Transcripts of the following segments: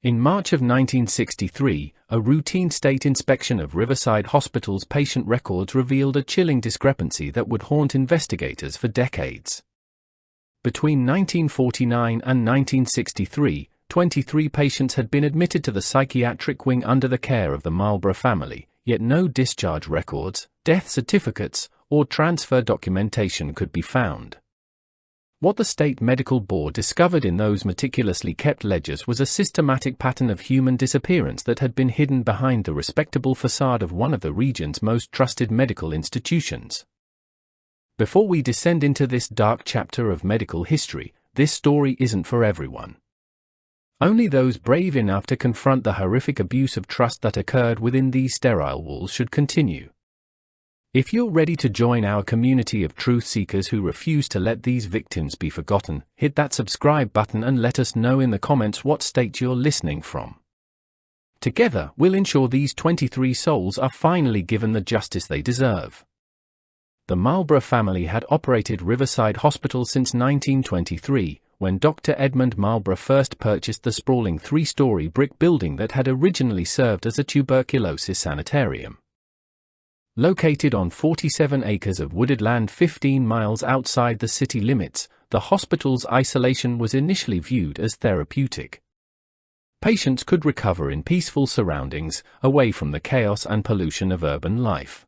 In March of 1963, a routine state inspection of Riverside Hospital's patient records revealed a chilling discrepancy that would haunt investigators for decades. Between 1949 and 1963, 23 patients had been admitted to the psychiatric wing under the care of the Marlborough family, yet no discharge records, death certificates, or transfer documentation could be found. What the State Medical Board discovered in those meticulously kept ledgers was a systematic pattern of human disappearance that had been hidden behind the respectable facade of one of the region's most trusted medical institutions. Before we descend into this dark chapter of medical history, this story isn't for everyone. Only those brave enough to confront the horrific abuse of trust that occurred within these sterile walls should continue. If you're ready to join our community of truth seekers who refuse to let these victims be forgotten, hit that subscribe button and let us know in the comments what state you're listening from. Together, we'll ensure these 23 souls are finally given the justice they deserve. The Marlborough family had operated Riverside Hospital since 1923, when Dr. Edmund Marlborough first purchased the sprawling 3-story brick building that had originally served as a tuberculosis sanitarium. Located on 47 acres of wooded land 15 miles outside the city limits, the hospital's isolation was initially viewed as therapeutic. Patients could recover in peaceful surroundings, away from the chaos and pollution of urban life.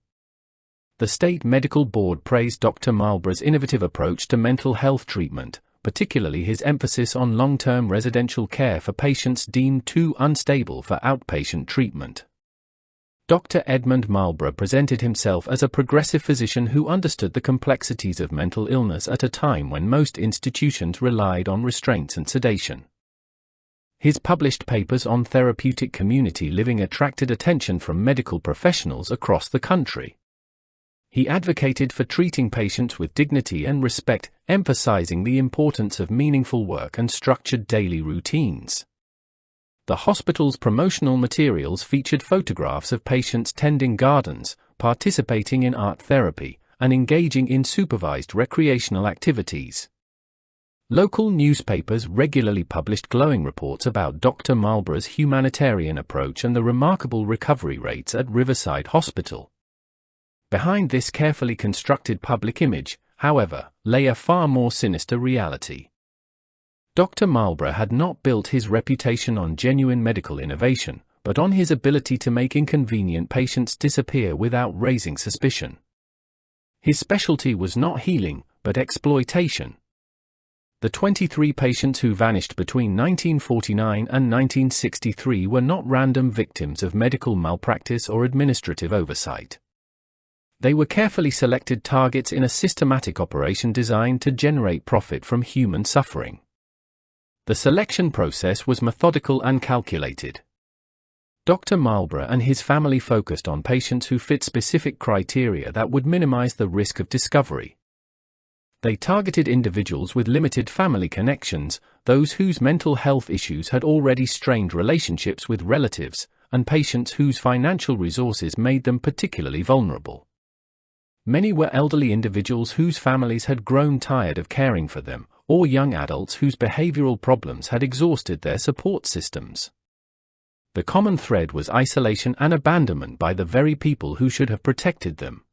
The State Medical Board praised Dr. Marlborough's innovative approach to mental health treatment, particularly his emphasis on long-term residential care for patients deemed too unstable for outpatient treatment. Dr. Edmund Marlborough presented himself as a progressive physician who understood the complexities of mental illness at a time when most institutions relied on restraints and sedation. His published papers on therapeutic community living attracted attention from medical professionals across the country. He advocated for treating patients with dignity and respect, emphasizing the importance of meaningful work and structured daily routines. The hospital's promotional materials featured photographs of patients tending gardens, participating in art therapy, and engaging in supervised recreational activities. Local newspapers regularly published glowing reports about Dr. Marlborough's humanitarian approach and the remarkable recovery rates at Riverside Hospital. Behind this carefully constructed public image, however, lay a far more sinister reality. Dr. Marlborough had not built his reputation on genuine medical innovation, but on his ability to make inconvenient patients disappear without raising suspicion. His specialty was not healing, but exploitation. The 23 patients who vanished between 1949 and 1963 were not random victims of medical malpractice or administrative oversight. They were carefully selected targets in a systematic operation designed to generate profit from human suffering. The selection process was methodical and calculated. Dr. Marlborough and his family focused on patients who fit specific criteria that would minimize the risk of discovery. They targeted individuals with limited family connections, those whose mental health issues had already strained relationships with relatives, and patients whose financial resources made them particularly vulnerable. Many were elderly individuals whose families had grown tired of caring for them, or young adults whose behavioral problems had exhausted their support systems. The common thread was isolation and abandonment by the very people who should have protected them.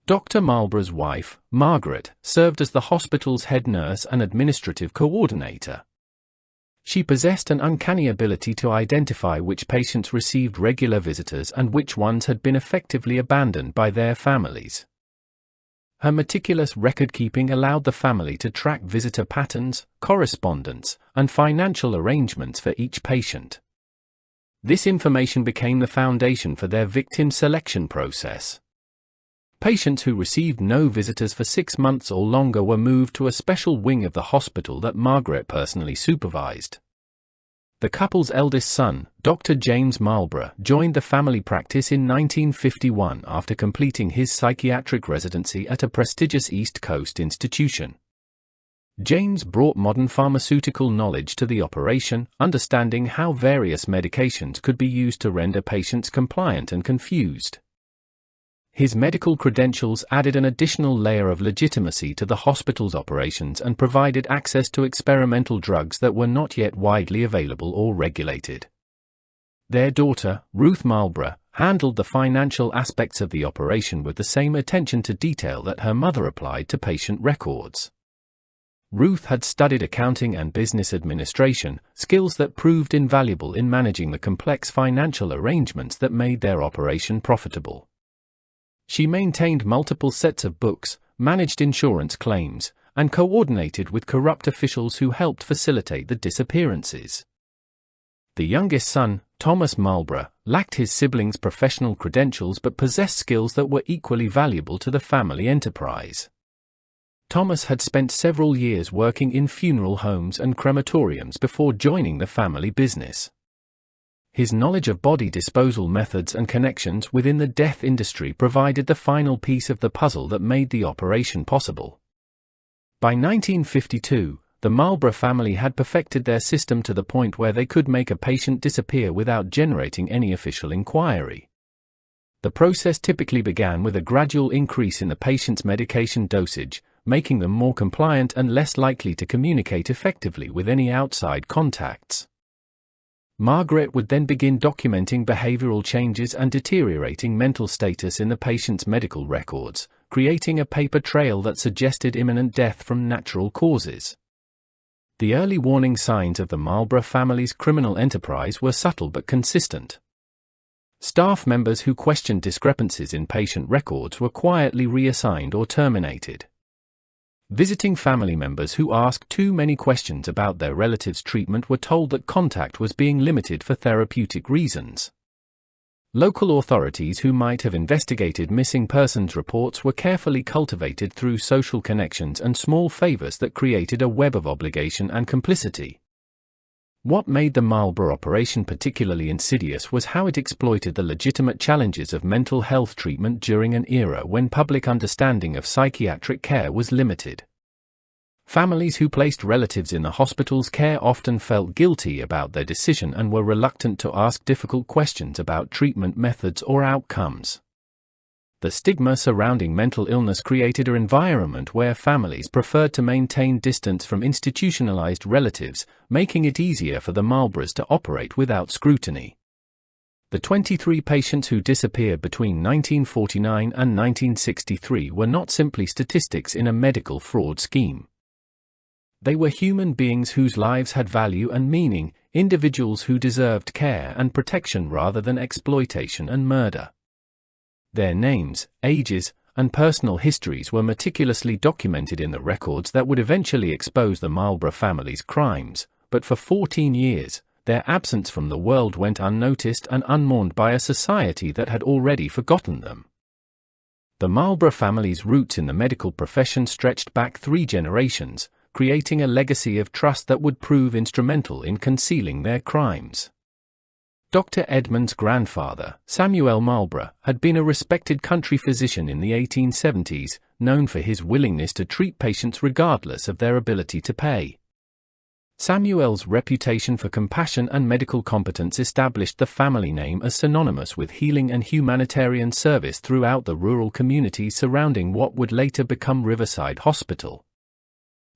Dr. Marlborough's wife, Margaret, served as the hospital's head nurse and administrative coordinator. She possessed an uncanny ability to identify which patients received regular visitors and which ones had been effectively abandoned by their families. Her meticulous record-keeping allowed the family to track visitor patterns, correspondence, and financial arrangements for each patient. This information became the foundation for their victim selection process. Patients who received no visitors for 6 months or longer were moved to a special wing of the hospital that Margaret personally supervised. The couple's eldest son, Dr. James Marlborough, joined the family practice in 1951 after completing his psychiatric residency at a prestigious East Coast institution. James brought modern pharmaceutical knowledge to the operation, understanding how various medications could be used to render patients compliant and confused. His medical credentials added an additional layer of legitimacy to the hospital's operations and provided access to experimental drugs that were not yet widely available or regulated. Their daughter, Ruth Marlborough, handled the financial aspects of the operation with the same attention to detail that her mother applied to patient records. Ruth had studied accounting and business administration, skills that proved invaluable in managing the complex financial arrangements that made their operation profitable. She maintained multiple sets of books, managed insurance claims, and coordinated with corrupt officials who helped facilitate the disappearances. The youngest son, Thomas Marlborough, lacked his siblings' professional credentials but possessed skills that were equally valuable to the family enterprise. Thomas had spent several years working in funeral homes and crematoriums before joining the family business. His knowledge of body disposal methods and connections within the death industry provided the final piece of the puzzle that made the operation possible. By 1952, the Marlborough family had perfected their system to the point where they could make a patient disappear without generating any official inquiry. The process typically began with a gradual increase in the patient's medication dosage, making them more compliant and less likely to communicate effectively with any outside contacts. Margaret would then begin documenting behavioral changes and deteriorating mental status in the patient's medical records, creating a paper trail that suggested imminent death from natural causes. The early warning signs of the Marlborough family's criminal enterprise were subtle but consistent. Staff members who questioned discrepancies in patient records were quietly reassigned or terminated. Visiting family members who asked too many questions about their relatives' treatment were told that contact was being limited for therapeutic reasons. Local authorities who might have investigated missing persons reports were carefully cultivated through social connections and small favors that created a web of obligation and complicity. What made the Marlborough operation particularly insidious was how it exploited the legitimate challenges of mental health treatment during an era when public understanding of psychiatric care was limited. Families who placed relatives in the hospital's care often felt guilty about their decision and were reluctant to ask difficult questions about treatment methods or outcomes. The stigma surrounding mental illness created an environment where families preferred to maintain distance from institutionalized relatives, making it easier for the Marlboroughs to operate without scrutiny. The 23 patients who disappeared between 1949 and 1963 were not simply statistics in a medical fraud scheme. They were human beings whose lives had value and meaning, individuals who deserved care and protection rather than exploitation and murder. Their names, ages, and personal histories were meticulously documented in the records that would eventually expose the Marlborough family's crimes, but for 14 years, their absence from the world went unnoticed and unmourned by a society that had already forgotten them. The Marlborough family's roots in the medical profession stretched back 3 generations, creating a legacy of trust that would prove instrumental in concealing their crimes. Dr. Edmund's grandfather, Samuel Marlborough, had been a respected country physician in the 1870s, known for his willingness to treat patients regardless of their ability to pay. Samuel's reputation for compassion and medical competence established the family name as synonymous with healing and humanitarian service throughout the rural communities surrounding what would later become Riverside Hospital.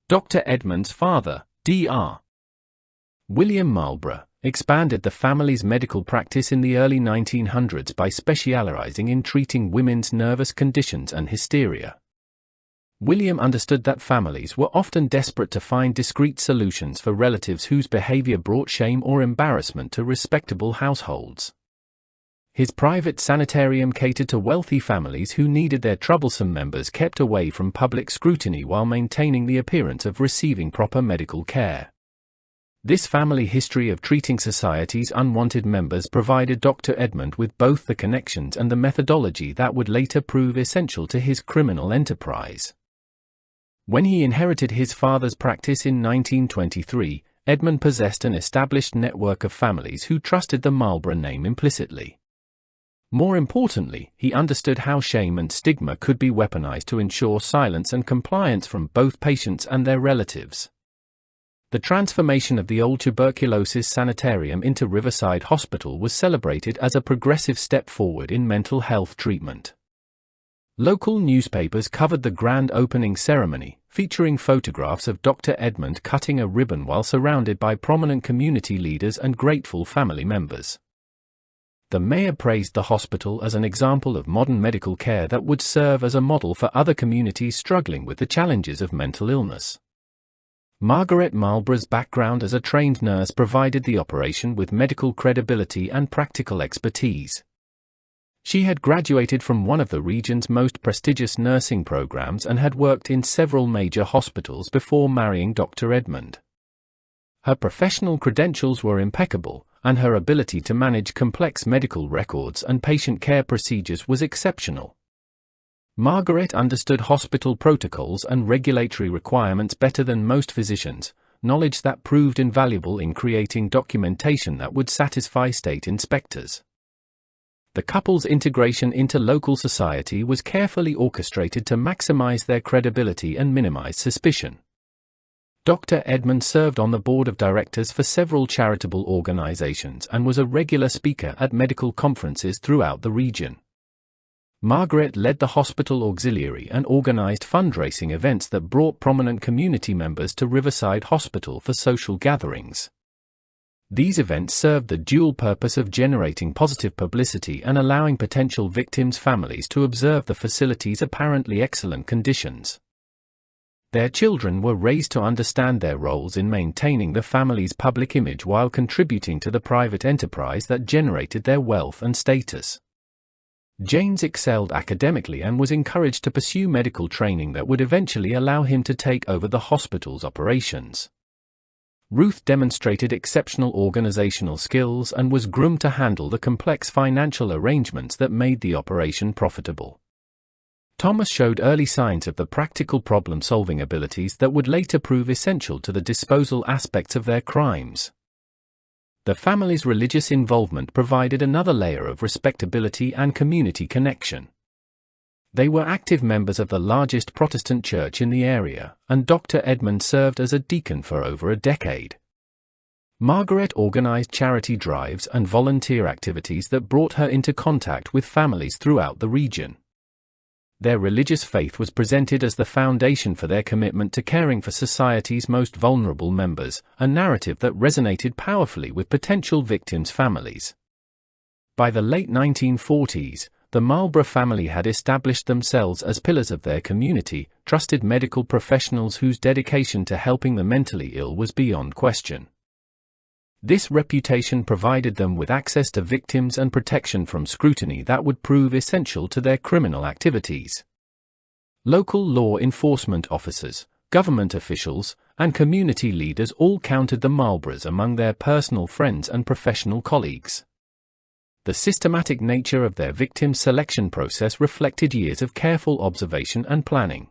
Dr. Edmund's father, Dr. William Marlborough, expanded the family's medical practice in the early 1900s by specializing in treating women's nervous conditions and hysteria. William understood that families were often desperate to find discreet solutions for relatives whose behavior brought shame or embarrassment to respectable households. His private sanitarium catered to wealthy families who needed their troublesome members kept away from public scrutiny while maintaining the appearance of receiving proper medical care. This family history of treating society's unwanted members provided Dr. Edmund with both the connections and the methodology that would later prove essential to his criminal enterprise. When he inherited his father's practice in 1923, Edmund possessed an established network of families who trusted the Marlborough name implicitly. More importantly, he understood how shame and stigma could be weaponized to ensure silence and compliance from both patients and their relatives. The transformation of the old tuberculosis sanitarium into Riverside Hospital was celebrated as a progressive step forward in mental health treatment. Local newspapers covered the grand opening ceremony, featuring photographs of Dr. Edmund cutting a ribbon while surrounded by prominent community leaders and grateful family members. The mayor praised the hospital as an example of modern medical care that would serve as a model for other communities struggling with the challenges of mental illness. Margaret Marlborough's background as a trained nurse provided the operation with medical credibility and practical expertise. She had graduated from one of the region's most prestigious nursing programs and had worked in several major hospitals before marrying Dr. Edmund. Her professional credentials were impeccable, and her ability to manage complex medical records and patient care procedures was exceptional. Margaret understood hospital protocols and regulatory requirements better than most physicians, knowledge that proved invaluable in creating documentation that would satisfy state inspectors. The couple's integration into local society was carefully orchestrated to maximize their credibility and minimize suspicion. Dr. Edmund served on the board of directors for several charitable organizations and was a regular speaker at medical conferences throughout the region. Margaret led the hospital auxiliary and organized fundraising events that brought prominent community members to Riverside Hospital for social gatherings. These events served the dual purpose of generating positive publicity and allowing potential victims' families to observe the facility's apparently excellent conditions. Their children were raised to understand their roles in maintaining the family's public image while contributing to the private enterprise that generated their wealth and status. James excelled academically and was encouraged to pursue medical training that would eventually allow him to take over the hospital's operations. Ruth demonstrated exceptional organizational skills and was groomed to handle the complex financial arrangements that made the operation profitable. Thomas showed early signs of the practical problem-solving abilities that would later prove essential to the disposal aspects of their crimes. The family's religious involvement provided another layer of respectability and community connection. They were active members of the largest Protestant church in the area, and Dr. Edmund served as a deacon for over a decade. Margaret organized charity drives and volunteer activities that brought her into contact with families throughout the region. Their religious faith was presented as the foundation for their commitment to caring for society's most vulnerable members, a narrative that resonated powerfully with potential victims' families. By the late 1940s, the Marlborough family had established themselves as pillars of their community, trusted medical professionals whose dedication to helping the mentally ill was beyond question. This reputation provided them with access to victims and protection from scrutiny that would prove essential to their criminal activities. Local law enforcement officers, government officials, and community leaders all counted the Marlboroughs among their personal friends and professional colleagues. The systematic nature of their victim selection process reflected years of careful observation and planning.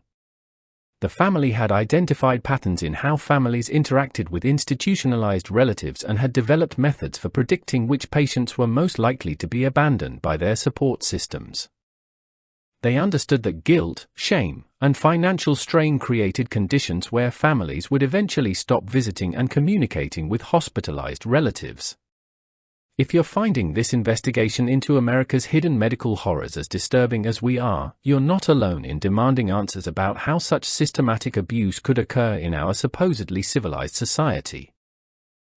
The family had identified patterns in how families interacted with institutionalized relatives and had developed methods for predicting which patients were most likely to be abandoned by their support systems. They understood that guilt, shame, and financial strain created conditions where families would eventually stop visiting and communicating with hospitalized relatives. If you're finding this investigation into America's hidden medical horrors as disturbing as we are, you're not alone in demanding answers about how such systematic abuse could occur in our supposedly civilized society.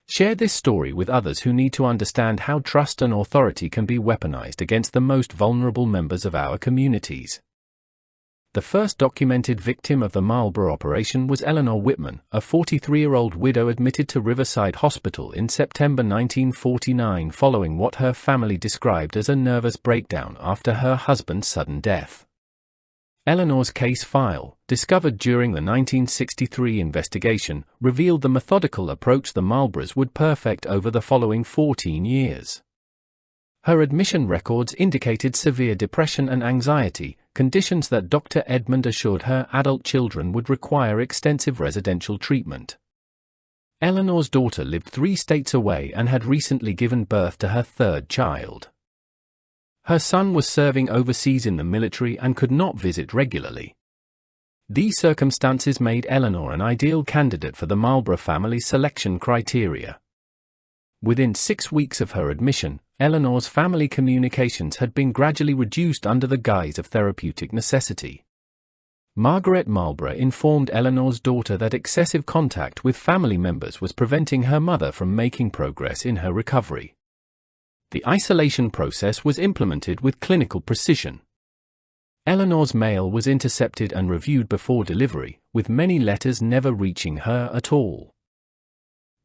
Share this story with others who need to understand how trust and authority can be weaponized against the most vulnerable members of our communities. The first documented victim of the Marlborough operation was Eleanor Whitman, a 43-year-old widow admitted to Riverside Hospital in September 1949 following what her family described as a nervous breakdown after her husband's sudden death. Eleanor's case file, discovered during the 1963 investigation, revealed the methodical approach the Marlboroughs would perfect over the following 14 years. Her admission records indicated severe depression and anxiety, conditions that Dr. Edmund assured her adult children would require extensive residential treatment. Eleanor's daughter lived 3 states away and had recently given birth to her 3rd child. Her son was serving overseas in the military and could not visit regularly. These circumstances made Eleanor an ideal candidate for the Marlborough family's selection criteria. Within 6 weeks of her admission, Eleanor's family communications had been gradually reduced under the guise of therapeutic necessity. Margaret Marlborough informed Eleanor's daughter that excessive contact with family members was preventing her mother from making progress in her recovery. The isolation process was implemented with clinical precision. Eleanor's mail was intercepted and reviewed before delivery, with many letters never reaching her at all.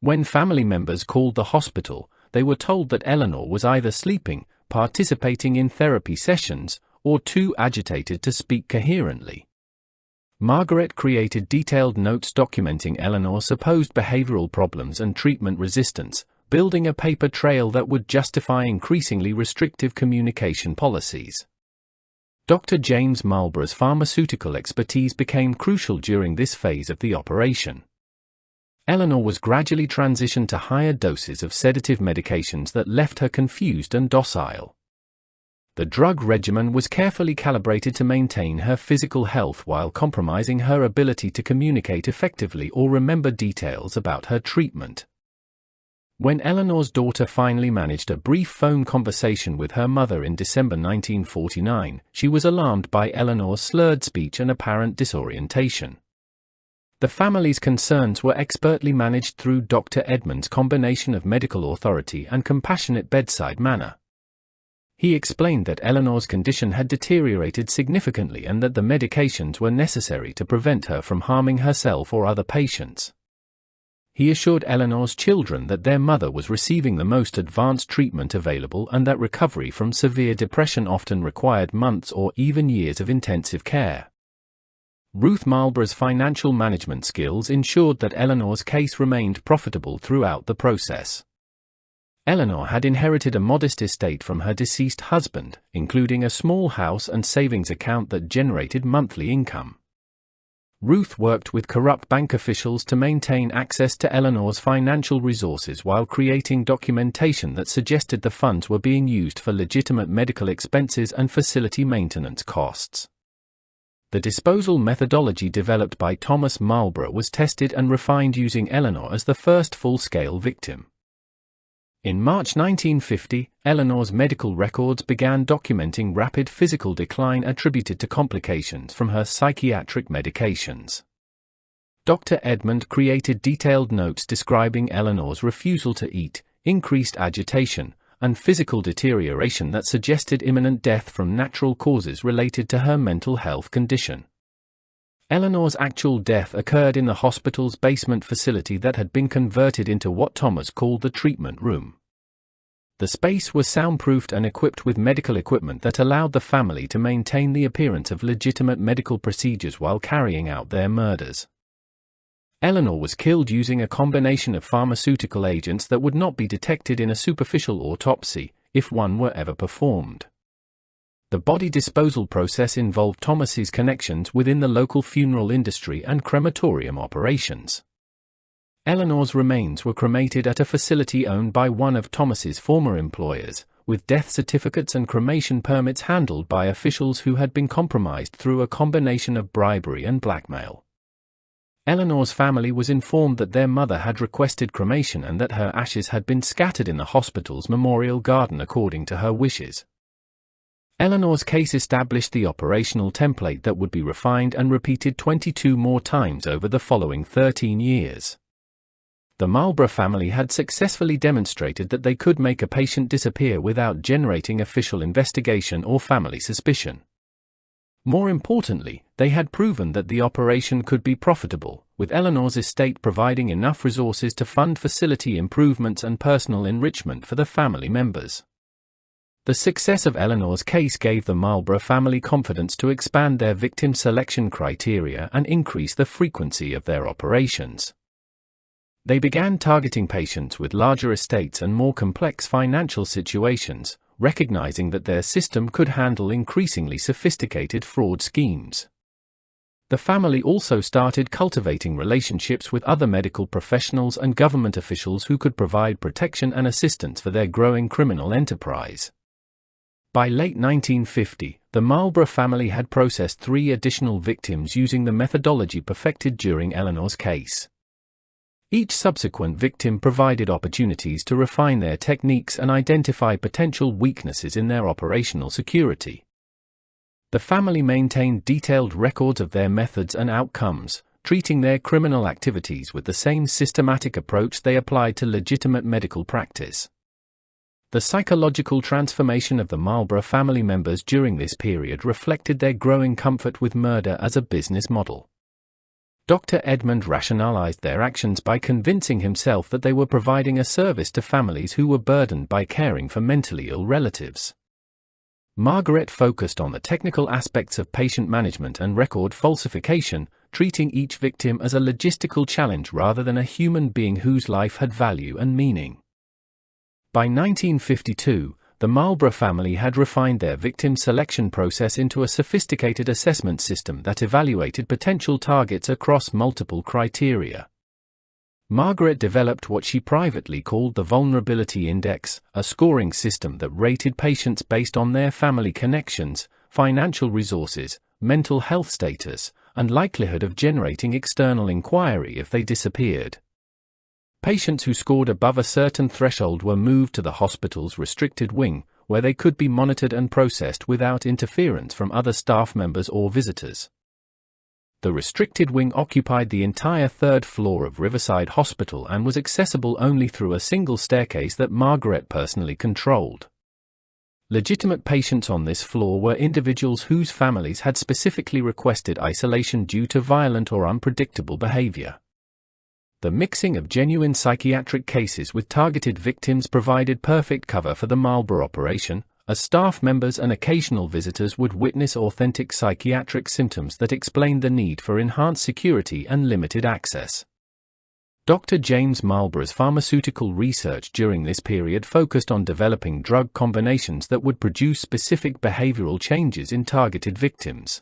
When family members called the hospital, they were told that Eleanor was either sleeping, participating in therapy sessions, or too agitated to speak coherently. Margaret created detailed notes documenting Eleanor's supposed behavioral problems and treatment resistance, building a paper trail that would justify increasingly restrictive communication policies. Dr. James Marlborough's pharmaceutical expertise became crucial during this phase of the operation. Eleanor was gradually transitioned to higher doses of sedative medications that left her confused and docile. The drug regimen was carefully calibrated to maintain her physical health while compromising her ability to communicate effectively or remember details about her treatment. When Eleanor's daughter finally managed a brief phone conversation with her mother in December 1949, she was alarmed by Eleanor's slurred speech and apparent disorientation. The family's concerns were expertly managed through Dr. Edmund's combination of medical authority and compassionate bedside manner. He explained that Eleanor's condition had deteriorated significantly and that the medications were necessary to prevent her from harming herself or other patients. He assured Eleanor's children that their mother was receiving the most advanced treatment available and that recovery from severe depression often required months or even years of intensive care. Ruth Marlborough's financial management skills ensured that Eleanor's case remained profitable throughout the process. Eleanor had inherited a modest estate from her deceased husband, including a small house and savings account that generated monthly income. Ruth worked with corrupt bank officials to maintain access to Eleanor's financial resources while creating documentation that suggested the funds were being used for legitimate medical expenses and facility maintenance costs. The disposal methodology developed by Thomas Marlborough was tested and refined using Eleanor as the first full-scale victim. In March 1950, Eleanor's medical records began documenting rapid physical decline attributed to complications from her psychiatric medications. Dr. Edmund created detailed notes describing Eleanor's refusal to eat, increased agitation, and physical deterioration that suggested imminent death from natural causes related to her mental health condition. Eleanor's actual death occurred in the hospital's basement facility that had been converted into what Thomas called the treatment room. The space was soundproofed and equipped with medical equipment that allowed the family to maintain the appearance of legitimate medical procedures while carrying out their murders. Eleanor was killed using a combination of pharmaceutical agents that would not be detected in a superficial autopsy, if one were ever performed. The body disposal process involved Thomas's connections within the local funeral industry and crematorium operations. Eleanor's remains were cremated at a facility owned by one of Thomas's former employers, with death certificates and cremation permits handled by officials who had been compromised through a combination of bribery and blackmail. Eleanor's family was informed that their mother had requested cremation and that her ashes had been scattered in the hospital's memorial garden according to her wishes. Eleanor's case established the operational template that would be refined and repeated 22 more times over the following 13 years. The Marlborough family had successfully demonstrated that they could make a patient disappear without generating official investigation or family suspicion. More importantly, they had proven that the operation could be profitable, with Eleanor's estate providing enough resources to fund facility improvements and personal enrichment for the family members. The success of Eleanor's case gave the Marlborough family confidence to expand their victim selection criteria and increase the frequency of their operations. They began targeting patients with larger estates and more complex financial situations, recognizing that their system could handle increasingly sophisticated fraud schemes. The family also started cultivating relationships with other medical professionals and government officials who could provide protection and assistance for their growing criminal enterprise. By late 1950, the Marlborough family had processed 3 additional victims using the methodology perfected during Eleanor's case. Each subsequent victim provided opportunities to refine their techniques and identify potential weaknesses in their operational security. The family maintained detailed records of their methods and outcomes, treating their criminal activities with the same systematic approach they applied to legitimate medical practice. The psychological transformation of the Marlborough family members during this period reflected their growing comfort with murder as a business model. Dr. Edmund rationalized their actions by convincing himself that they were providing a service to families who were burdened by caring for mentally ill relatives. Margaret focused on the technical aspects of patient management and record falsification, treating each victim as a logistical challenge rather than a human being whose life had value and meaning. By 1952, the Marlborough family had refined their victim selection process into a sophisticated assessment system that evaluated potential targets across multiple criteria. Margaret developed what she privately called the Vulnerability Index, a scoring system that rated patients based on their family connections, financial resources, mental health status, and likelihood of generating external inquiry if they disappeared. Patients who scored above a certain threshold were moved to the hospital's restricted wing, where they could be monitored and processed without interference from other staff members or visitors. The restricted wing occupied the entire third floor of Riverside Hospital and was accessible only through a single staircase that Margaret personally controlled. Legitimate patients on this floor were individuals whose families had specifically requested isolation due to violent or unpredictable behavior. The mixing of genuine psychiatric cases with targeted victims provided perfect cover for the Marlborough operation, as staff members and occasional visitors would witness authentic psychiatric symptoms that explained the need for enhanced security and limited access. Dr. James Marlborough's pharmaceutical research during this period focused on developing drug combinations that would produce specific behavioral changes in targeted victims.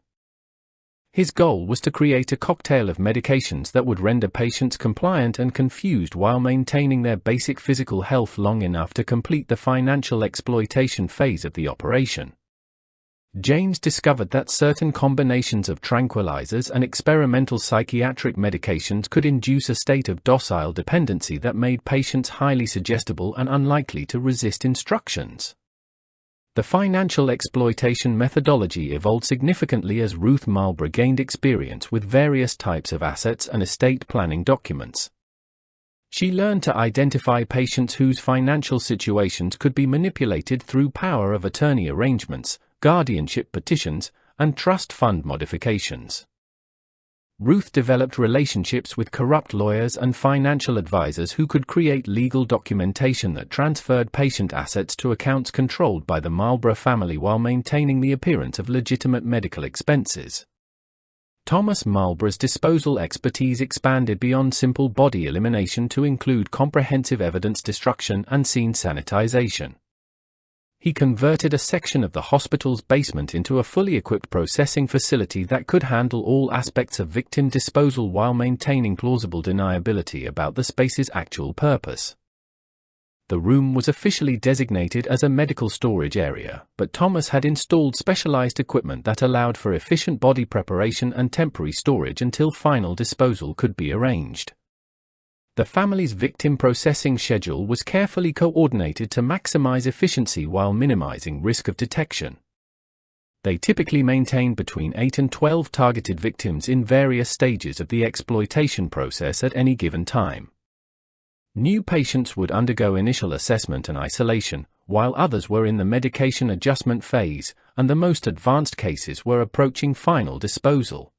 His goal was to create a cocktail of medications that would render patients compliant and confused while maintaining their basic physical health long enough to complete the financial exploitation phase of the operation. James discovered that certain combinations of tranquilizers and experimental psychiatric medications could induce a state of docile dependency that made patients highly suggestible and unlikely to resist instructions. The financial exploitation methodology evolved significantly as Ruth Marlborough gained experience with various types of assets and estate planning documents. She learned to identify patients whose financial situations could be manipulated through power of attorney arrangements, guardianship petitions, and trust fund modifications. Ruth developed relationships with corrupt lawyers and financial advisors who could create legal documentation that transferred patient assets to accounts controlled by the Marlborough family while maintaining the appearance of legitimate medical expenses. Thomas Marlborough's disposal expertise expanded beyond simple body elimination to include comprehensive evidence destruction and scene sanitization. He converted a section of the hospital's basement into a fully equipped processing facility that could handle all aspects of victim disposal while maintaining plausible deniability about the space's actual purpose. The room was officially designated as a medical storage area, but Thomas had installed specialized equipment that allowed for efficient body preparation and temporary storage until final disposal could be arranged. The family's victim processing schedule was carefully coordinated to maximize efficiency while minimizing risk of detection. They typically maintained between 8 and 12 targeted victims in various stages of the exploitation process at any given time. New patients would undergo initial assessment and isolation, while others were in the medication adjustment phase, and the most advanced cases were approaching final disposal.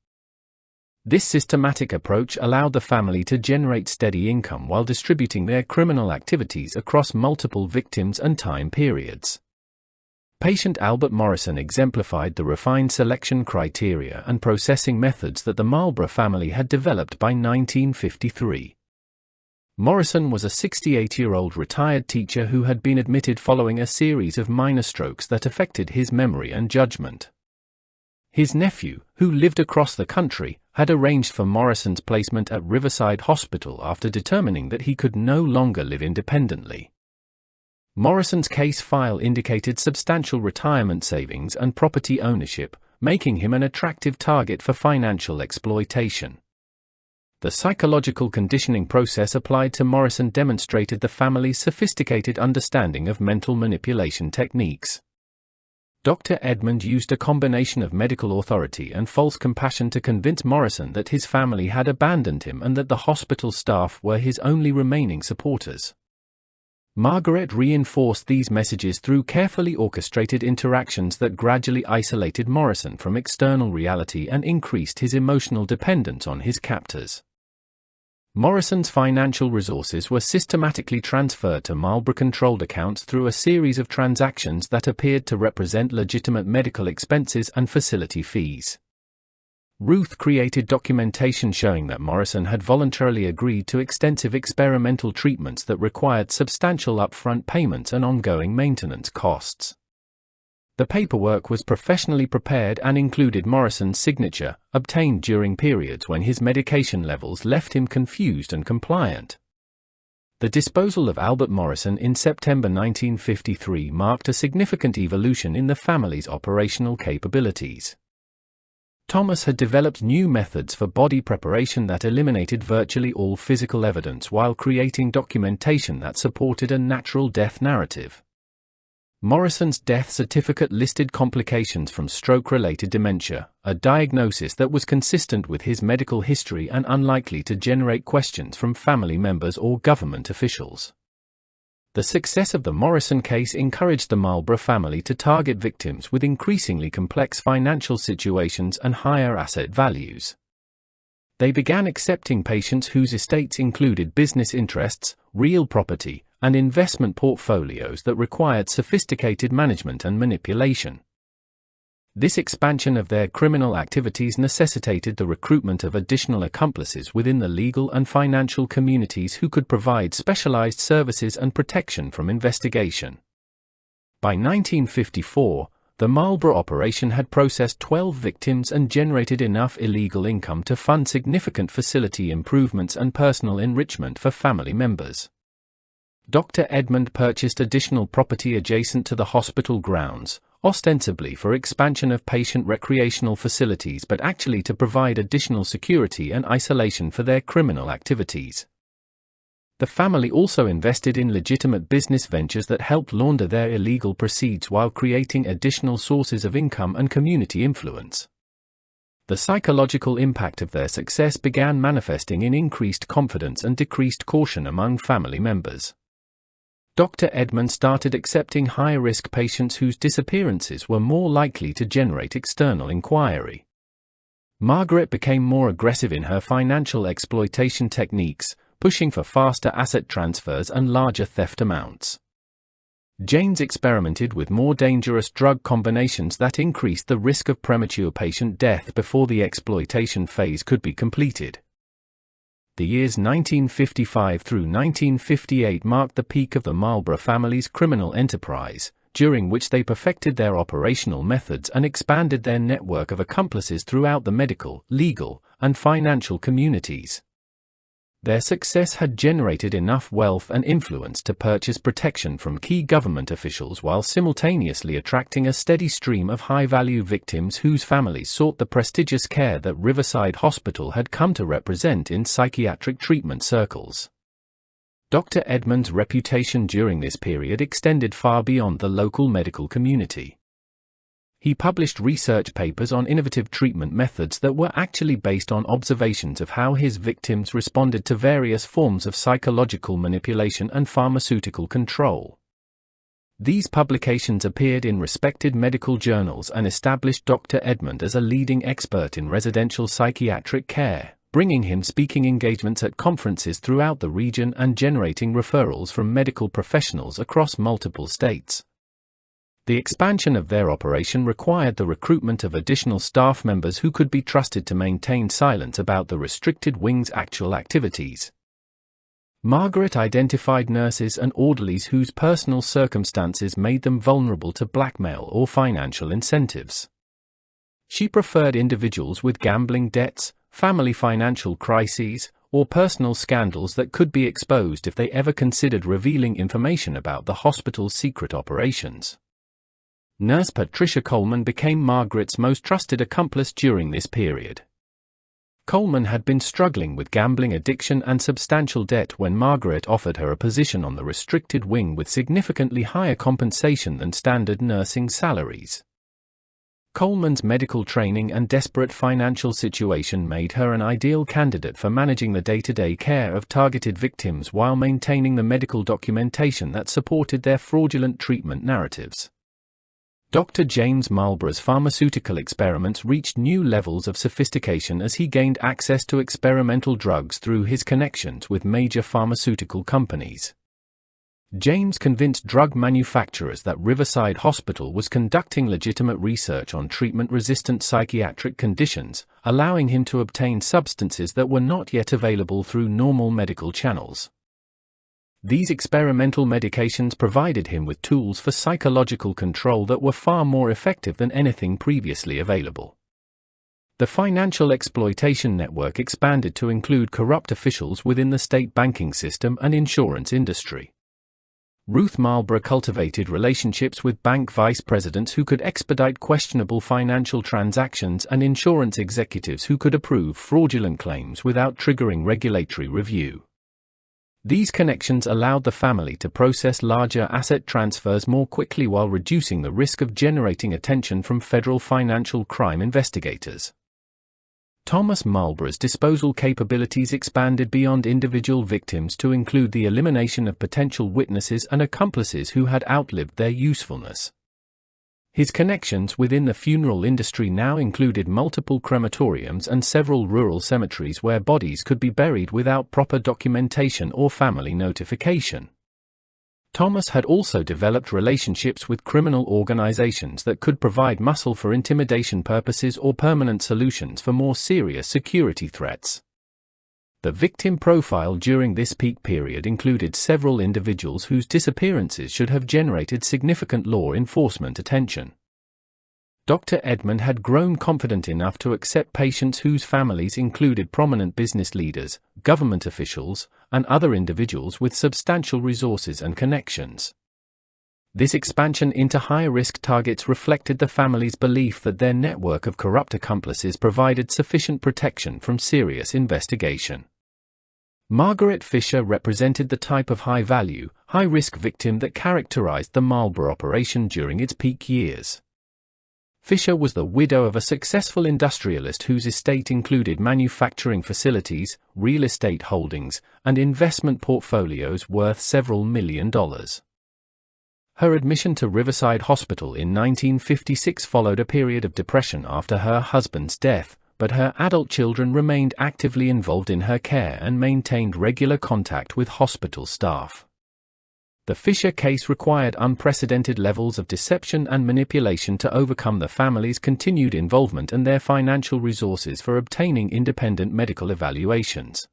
This systematic approach allowed the family to generate steady income while distributing their criminal activities across multiple victims and time periods. Patient Albert Morrison exemplified the refined selection criteria and processing methods that the Marlborough family had developed by 1953. Morrison was a 68-year-old retired teacher who had been admitted following a series of minor strokes that affected his memory and judgment. His nephew, who lived across the country, had arranged for Morrison's placement at Riverside Hospital after determining that he could no longer live independently. Morrison's case file indicated substantial retirement savings and property ownership, making him an attractive target for financial exploitation. The psychological conditioning process applied to Morrison demonstrated the family's sophisticated understanding of mental manipulation techniques. Dr. Edmund used a combination of medical authority and false compassion to convince Morrison that his family had abandoned him and that the hospital staff were his only remaining supporters. Margaret reinforced these messages through carefully orchestrated interactions that gradually isolated Morrison from external reality and increased his emotional dependence on his captors. Morrison's financial resources were systematically transferred to Marlborough-controlled accounts through a series of transactions that appeared to represent legitimate medical expenses and facility fees. Ruth created documentation showing that Morrison had voluntarily agreed to extensive experimental treatments that required substantial upfront payments and ongoing maintenance costs. The paperwork was professionally prepared and included Morrison's signature, obtained during periods when his medication levels left him confused and compliant. The disposal of Albert Morrison in September 1953 marked a significant evolution in the family's operational capabilities. Thomas had developed new methods for body preparation that eliminated virtually all physical evidence while creating documentation that supported a natural death narrative. Morrison's death certificate listed complications from stroke-related dementia, a diagnosis that was consistent with his medical history and unlikely to generate questions from family members or government officials. The success of the Morrison case encouraged the Marlborough family to target victims with increasingly complex financial situations and higher asset values. They began accepting patients whose estates included business interests, real property, and investment portfolios that required sophisticated management and manipulation. This expansion of their criminal activities necessitated the recruitment of additional accomplices within the legal and financial communities who could provide specialized services and protection from investigation. By 1954, the Marlborough operation had processed 12 victims and generated enough illegal income to fund significant facility improvements and personal enrichment for family members. Dr. Edmund purchased additional property adjacent to the hospital grounds, ostensibly for expansion of patient recreational facilities but actually to provide additional security and isolation for their criminal activities. The family also invested in legitimate business ventures that helped launder their illegal proceeds while creating additional sources of income and community influence. The psychological impact of their success began manifesting in increased confidence and decreased caution among family members. Dr. Edmund started accepting high-risk patients whose disappearances were more likely to generate external inquiry. Margaret became more aggressive in her financial exploitation techniques, pushing for faster asset transfers and larger theft amounts. James experimented with more dangerous drug combinations that increased the risk of premature patient death before the exploitation phase could be completed. The years 1955 through 1958 marked the peak of the Marlborough family's criminal enterprise, during which they perfected their operational methods and expanded their network of accomplices throughout the medical, legal, and financial communities. Their success had generated enough wealth and influence to purchase protection from key government officials while simultaneously attracting a steady stream of high-value victims whose families sought the prestigious care that Riverside Hospital had come to represent in psychiatric treatment circles. Dr. Edmund's reputation during this period extended far beyond the local medical community. He published research papers on innovative treatment methods that were actually based on observations of how his victims responded to various forms of psychological manipulation and pharmaceutical control. These publications appeared in respected medical journals and established Dr. Edmund as a leading expert in residential psychiatric care, bringing him speaking engagements at conferences throughout the region and generating referrals from medical professionals across multiple states. The expansion of their operation required the recruitment of additional staff members who could be trusted to maintain silence about the restricted wing's actual activities. Margaret identified nurses and orderlies whose personal circumstances made them vulnerable to blackmail or financial incentives. She preferred individuals with gambling debts, family financial crises, or personal scandals that could be exposed if they ever considered revealing information about the hospital's secret operations. Nurse Patricia Coleman became Margaret's most trusted accomplice during this period. Coleman had been struggling with gambling addiction and substantial debt when Margaret offered her a position on the restricted wing with significantly higher compensation than standard nursing salaries. Coleman's medical training and desperate financial situation made her an ideal candidate for managing the day-to-day care of targeted victims while maintaining the medical documentation that supported their fraudulent treatment narratives. Dr. James Marlborough's pharmaceutical experiments reached new levels of sophistication as he gained access to experimental drugs through his connections with major pharmaceutical companies. James convinced drug manufacturers that Riverside Hospital was conducting legitimate research on treatment-resistant psychiatric conditions, allowing him to obtain substances that were not yet available through normal medical channels. These experimental medications provided him with tools for psychological control that were far more effective than anything previously available. The financial exploitation network expanded to include corrupt officials within the state banking system and insurance industry. Ruth Marlborough cultivated relationships with bank vice presidents who could expedite questionable financial transactions and insurance executives who could approve fraudulent claims without triggering regulatory review. These connections allowed the family to process larger asset transfers more quickly while reducing the risk of generating attention from federal financial crime investigators. Thomas Marlborough's disposal capabilities expanded beyond individual victims to include the elimination of potential witnesses and accomplices who had outlived their usefulness. His connections within the funeral industry now included multiple crematoriums and several rural cemeteries where bodies could be buried without proper documentation or family notification. Thomas had also developed relationships with criminal organizations that could provide muscle for intimidation purposes or permanent solutions for more serious security threats. The victim profile during this peak period included several individuals whose disappearances should have generated significant law enforcement attention. Dr. Edmund had grown confident enough to accept patients whose families included prominent business leaders, government officials, and other individuals with substantial resources and connections. This expansion into high-risk targets reflected the family's belief that their network of corrupt accomplices provided sufficient protection from serious investigation. Margaret Fisher represented the type of high-value, high-risk victim that characterized the Marlborough operation during its peak years. Fisher was the widow of a successful industrialist whose estate included manufacturing facilities, real estate holdings, and investment portfolios worth several $1 million. Her admission to Riverside Hospital in 1956 followed a period of depression after her husband's death, but her adult children remained actively involved in her care and maintained regular contact with hospital staff. The Fisher case required unprecedented levels of deception and manipulation to overcome the family's continued involvement and their financial resources for obtaining independent medical evaluations.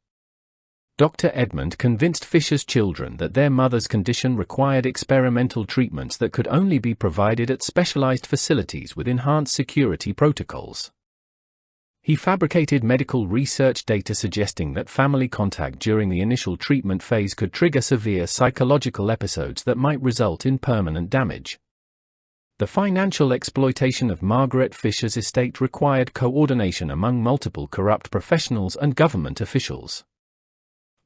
Dr. Edmund convinced Fisher's children that their mother's condition required experimental treatments that could only be provided at specialized facilities with enhanced security protocols. He fabricated medical research data suggesting that family contact during the initial treatment phase could trigger severe psychological episodes that might result in permanent damage. The financial exploitation of Margaret Fisher's estate required coordination among multiple corrupt professionals and government officials.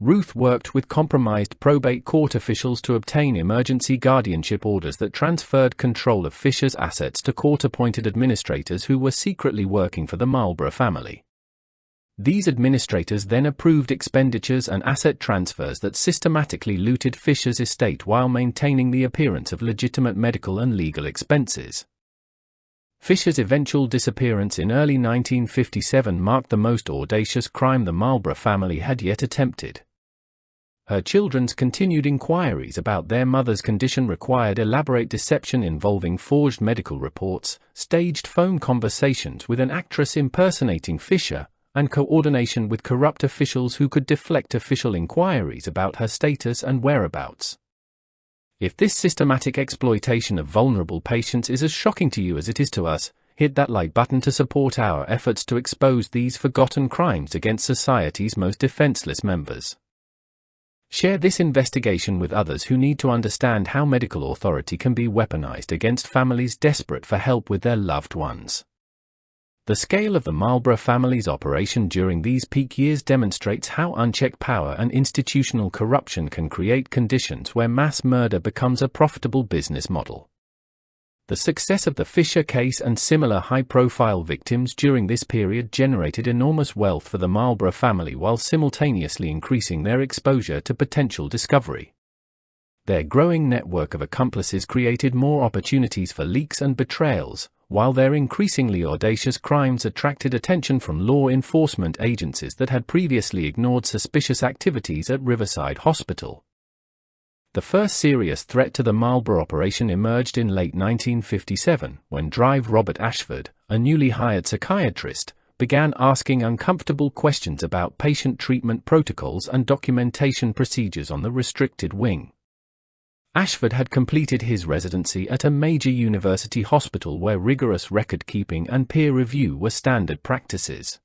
Ruth worked with compromised probate court officials to obtain emergency guardianship orders that transferred control of Fisher's assets to court-appointed administrators who were secretly working for the Marlborough family. These administrators then approved expenditures and asset transfers that systematically looted Fisher's estate while maintaining the appearance of legitimate medical and legal expenses. Fisher's eventual disappearance in early 1957 marked the most audacious crime the Marlborough family had yet attempted. Her children's continued inquiries about their mother's condition required elaborate deception involving forged medical reports, staged phone conversations with an actress impersonating Fisher, and coordination with corrupt officials who could deflect official inquiries about her status and whereabouts. If this systematic exploitation of vulnerable patients is as shocking to you as it is to us, hit that like button to support our efforts to expose these forgotten crimes against society's most defenseless members. Share this investigation with others who need to understand how medical authority can be weaponized against families desperate for help with their loved ones. The scale of the Marlborough family's operation during these peak years demonstrates how unchecked power and institutional corruption can create conditions where mass murder becomes a profitable business model. The success of the Fisher case and similar high-profile victims during this period generated enormous wealth for the Marlborough family while simultaneously increasing their exposure to potential discovery. Their growing network of accomplices created more opportunities for leaks and betrayals, while their increasingly audacious crimes attracted attention from law enforcement agencies that had previously ignored suspicious activities at Riverside Hospital. The first serious threat to the Marlborough operation emerged in late 1957, when Drive Robert Ashford, a newly hired psychiatrist, began asking uncomfortable questions about patient treatment protocols and documentation procedures on the restricted wing. Ashford had completed his residency at a major university hospital where rigorous record-keeping and peer review were standard practices.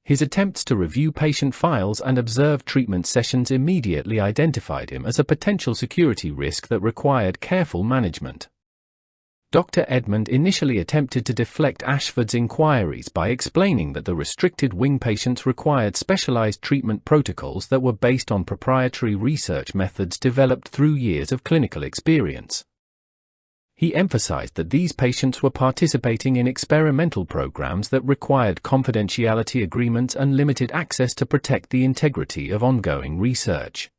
His attempts to review patient files and observe treatment sessions immediately identified him as a potential security risk that required careful management. Dr. Edmund initially attempted to deflect Ashford's inquiries by explaining that the restricted wing patients required specialized treatment protocols that were based on proprietary research methods developed through years of clinical experience. He emphasized that these patients were participating in experimental programs that required confidentiality agreements and limited access to protect the integrity of ongoing research.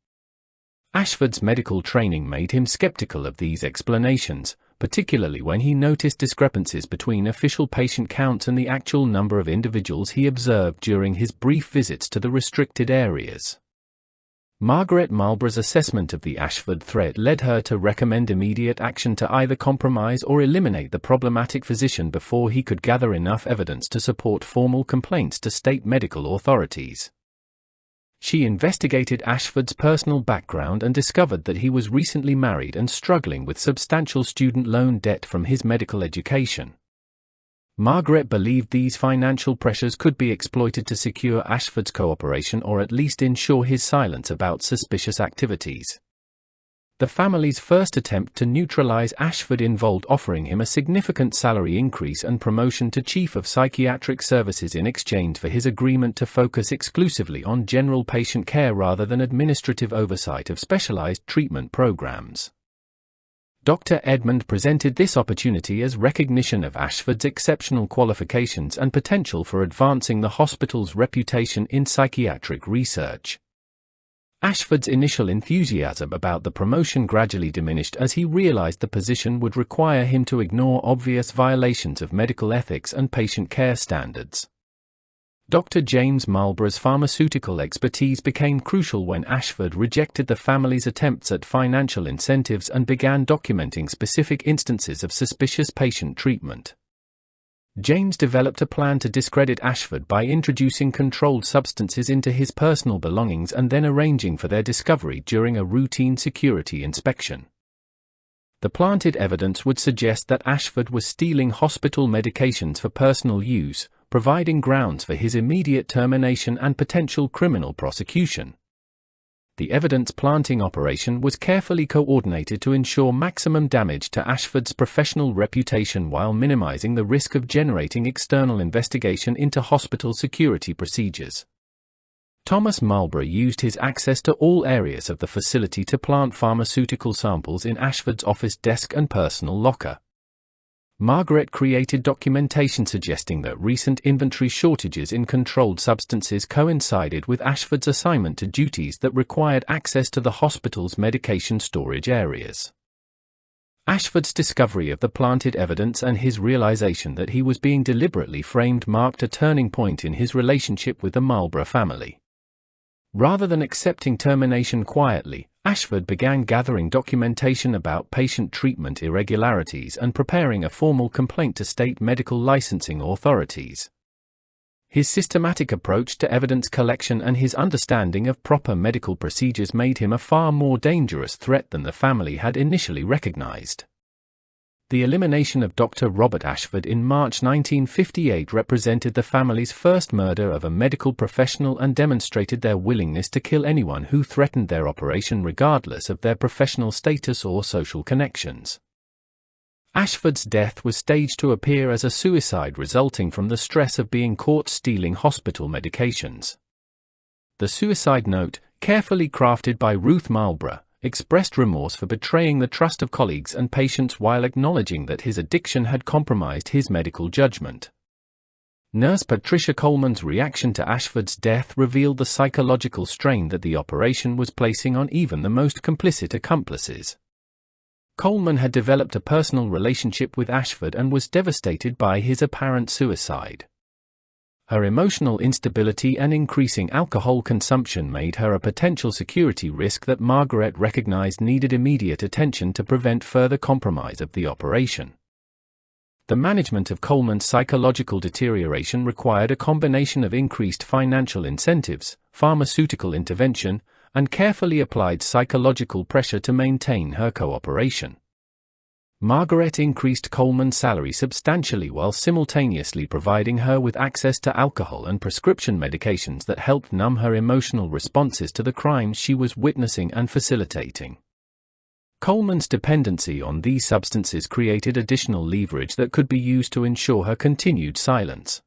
Ashford's medical training made him skeptical of these explanations, particularly when he noticed discrepancies between official patient counts and the actual number of individuals he observed during his brief visits to the restricted areas. Margaret Marlborough's assessment of the Ashford threat led her to recommend immediate action to either compromise or eliminate the problematic physician before he could gather enough evidence to support formal complaints to state medical authorities. She investigated Ashford's personal background and discovered that he was recently married and struggling with substantial student loan debt from his medical education. Margaret believed these financial pressures could be exploited to secure Ashford's cooperation or at least ensure his silence about suspicious activities. The family's first attempt to neutralize Ashford involved offering him a significant salary increase and promotion to Chief of Psychiatric Services in exchange for his agreement to focus exclusively on general patient care rather than administrative oversight of specialized treatment programs. Dr. Edmund presented this opportunity as recognition of Ashford's exceptional qualifications and potential for advancing the hospital's reputation in psychiatric research. Ashford's initial enthusiasm about the promotion gradually diminished as he realized the position would require him to ignore obvious violations of medical ethics and patient care standards. Dr. James Marlborough's pharmaceutical expertise became crucial when Ashford rejected the family's attempts at financial incentives and began documenting specific instances of suspicious patient treatment. James developed a plan to discredit Ashford by introducing controlled substances into his personal belongings and then arranging for their discovery during a routine security inspection. The planted evidence would suggest that Ashford was stealing hospital medications for personal use, providing grounds for his immediate termination and potential criminal prosecution. The evidence planting operation was carefully coordinated to ensure maximum damage to Ashford's professional reputation while minimizing the risk of generating external investigation into hospital security procedures. Thomas Marlborough used his access to all areas of the facility to plant pharmaceutical samples in Ashford's office desk and personal locker. Margaret created documentation suggesting that recent inventory shortages in controlled substances coincided with Ashford's assignment to duties that required access to the hospital's medication storage areas. Ashford's discovery of the planted evidence and his realization that he was being deliberately framed marked a turning point in his relationship with the Marlborough family. Rather than accepting termination quietly, Ashford began gathering documentation about patient treatment irregularities and preparing a formal complaint to state medical licensing authorities. His systematic approach to evidence collection and his understanding of proper medical procedures made him a far more dangerous threat than the family had initially recognized. The elimination of Dr. Robert Ashford in March 1958 represented the family's first murder of a medical professional and demonstrated their willingness to kill anyone who threatened their operation regardless of their professional status or social connections. Ashford's death was staged to appear as a suicide resulting from the stress of being caught stealing hospital medications. The suicide note, carefully crafted by Ruth Marlborough, expressed remorse for betraying the trust of colleagues and patients while acknowledging that his addiction had compromised his medical judgment. Nurse Patricia Coleman's reaction to Ashford's death revealed the psychological strain that the operation was placing on even the most complicit accomplices. Coleman had developed a personal relationship with Ashford and was devastated by his apparent suicide. Her emotional instability and increasing alcohol consumption made her a potential security risk that Margaret recognized needed immediate attention to prevent further compromise of the operation. The management of Coleman's psychological deterioration required a combination of increased financial incentives, pharmaceutical intervention, and carefully applied psychological pressure to maintain her cooperation. Margaret increased Coleman's salary substantially while simultaneously providing her with access to alcohol and prescription medications that helped numb her emotional responses to the crimes she was witnessing and facilitating. Coleman's dependency on these substances created additional leverage that could be used to ensure her continued silence.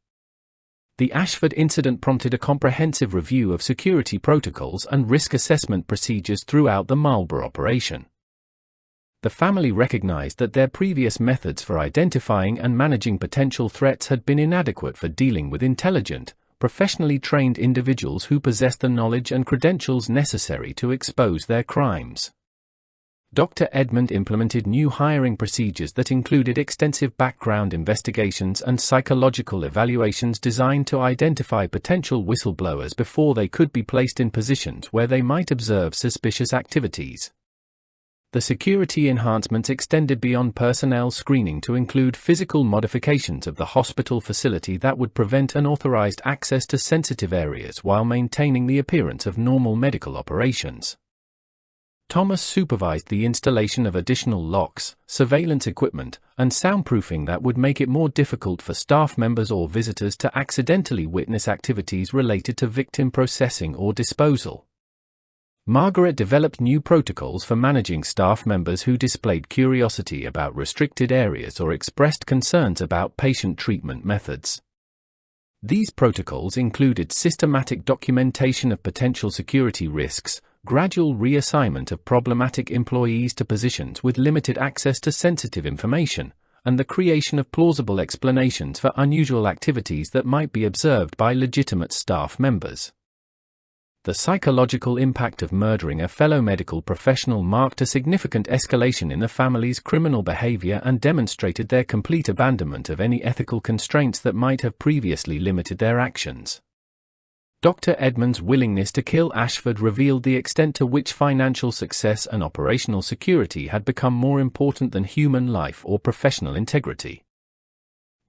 The Ashford incident prompted a comprehensive review of security protocols and risk assessment procedures throughout the Marlborough operation. The family recognized that their previous methods for identifying and managing potential threats had been inadequate for dealing with intelligent, professionally trained individuals who possessed the knowledge and credentials necessary to expose their crimes. Dr. Edmund implemented new hiring procedures that included extensive background investigations and psychological evaluations designed to identify potential whistleblowers before they could be placed in positions where they might observe suspicious activities. The security enhancements extended beyond personnel screening to include physical modifications of the hospital facility that would prevent unauthorized access to sensitive areas while maintaining the appearance of normal medical operations. Thomas supervised the installation of additional locks, surveillance equipment, and soundproofing that would make it more difficult for staff members or visitors to accidentally witness activities related to victim processing or disposal. Margaret developed new protocols for managing staff members who displayed curiosity about restricted areas or expressed concerns about patient treatment methods. These protocols included systematic documentation of potential security risks, gradual reassignment of problematic employees to positions with limited access to sensitive information, and the creation of plausible explanations for unusual activities that might be observed by legitimate staff members. The psychological impact of murdering a fellow medical professional marked a significant escalation in the family's criminal behavior and demonstrated their complete abandonment of any ethical constraints that might have previously limited their actions. Dr. Edmund's willingness to kill Ashford revealed the extent to which financial success and operational security had become more important than human life or professional integrity.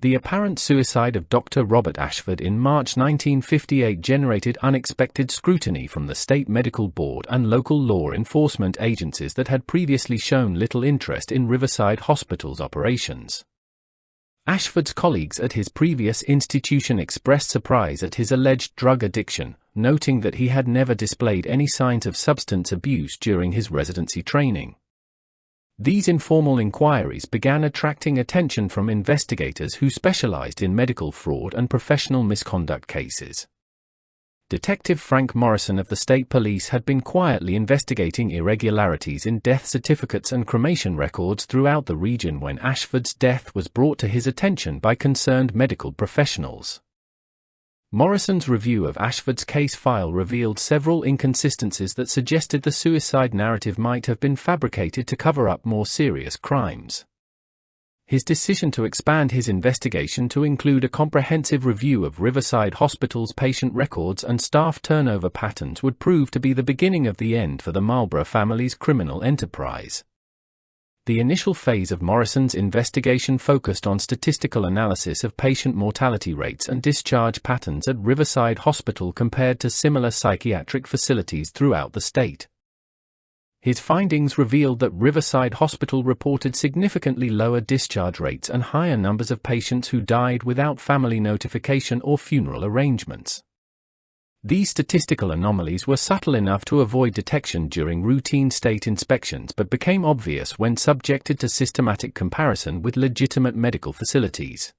The apparent suicide of Dr. Robert Ashford in March 1958 generated unexpected scrutiny from the State Medical Board and local law enforcement agencies that had previously shown little interest in Riverside Hospital's operations. Ashford's colleagues at his previous institution expressed surprise at his alleged drug addiction, noting that he had never displayed any signs of substance abuse during his residency training. These informal inquiries began attracting attention from investigators who specialized in medical fraud and professional misconduct cases. Detective Frank Morrison of the State Police had been quietly investigating irregularities in death certificates and cremation records throughout the region when Ashford's death was brought to his attention by concerned medical professionals. Morrison's review of Ashford's case file revealed several inconsistencies that suggested the suicide narrative might have been fabricated to cover up more serious crimes. His decision to expand his investigation to include a comprehensive review of Riverside Hospital's patient records and staff turnover patterns would prove to be the beginning of the end for the Marlborough family's criminal enterprise. The initial phase of Morrison's investigation focused on statistical analysis of patient mortality rates and discharge patterns at Riverside Hospital compared to similar psychiatric facilities throughout the state. His findings revealed that Riverside Hospital reported significantly lower discharge rates and higher numbers of patients who died without family notification or funeral arrangements. These statistical anomalies were subtle enough to avoid detection during routine state inspections but became obvious when subjected to systematic comparison with legitimate medical facilities.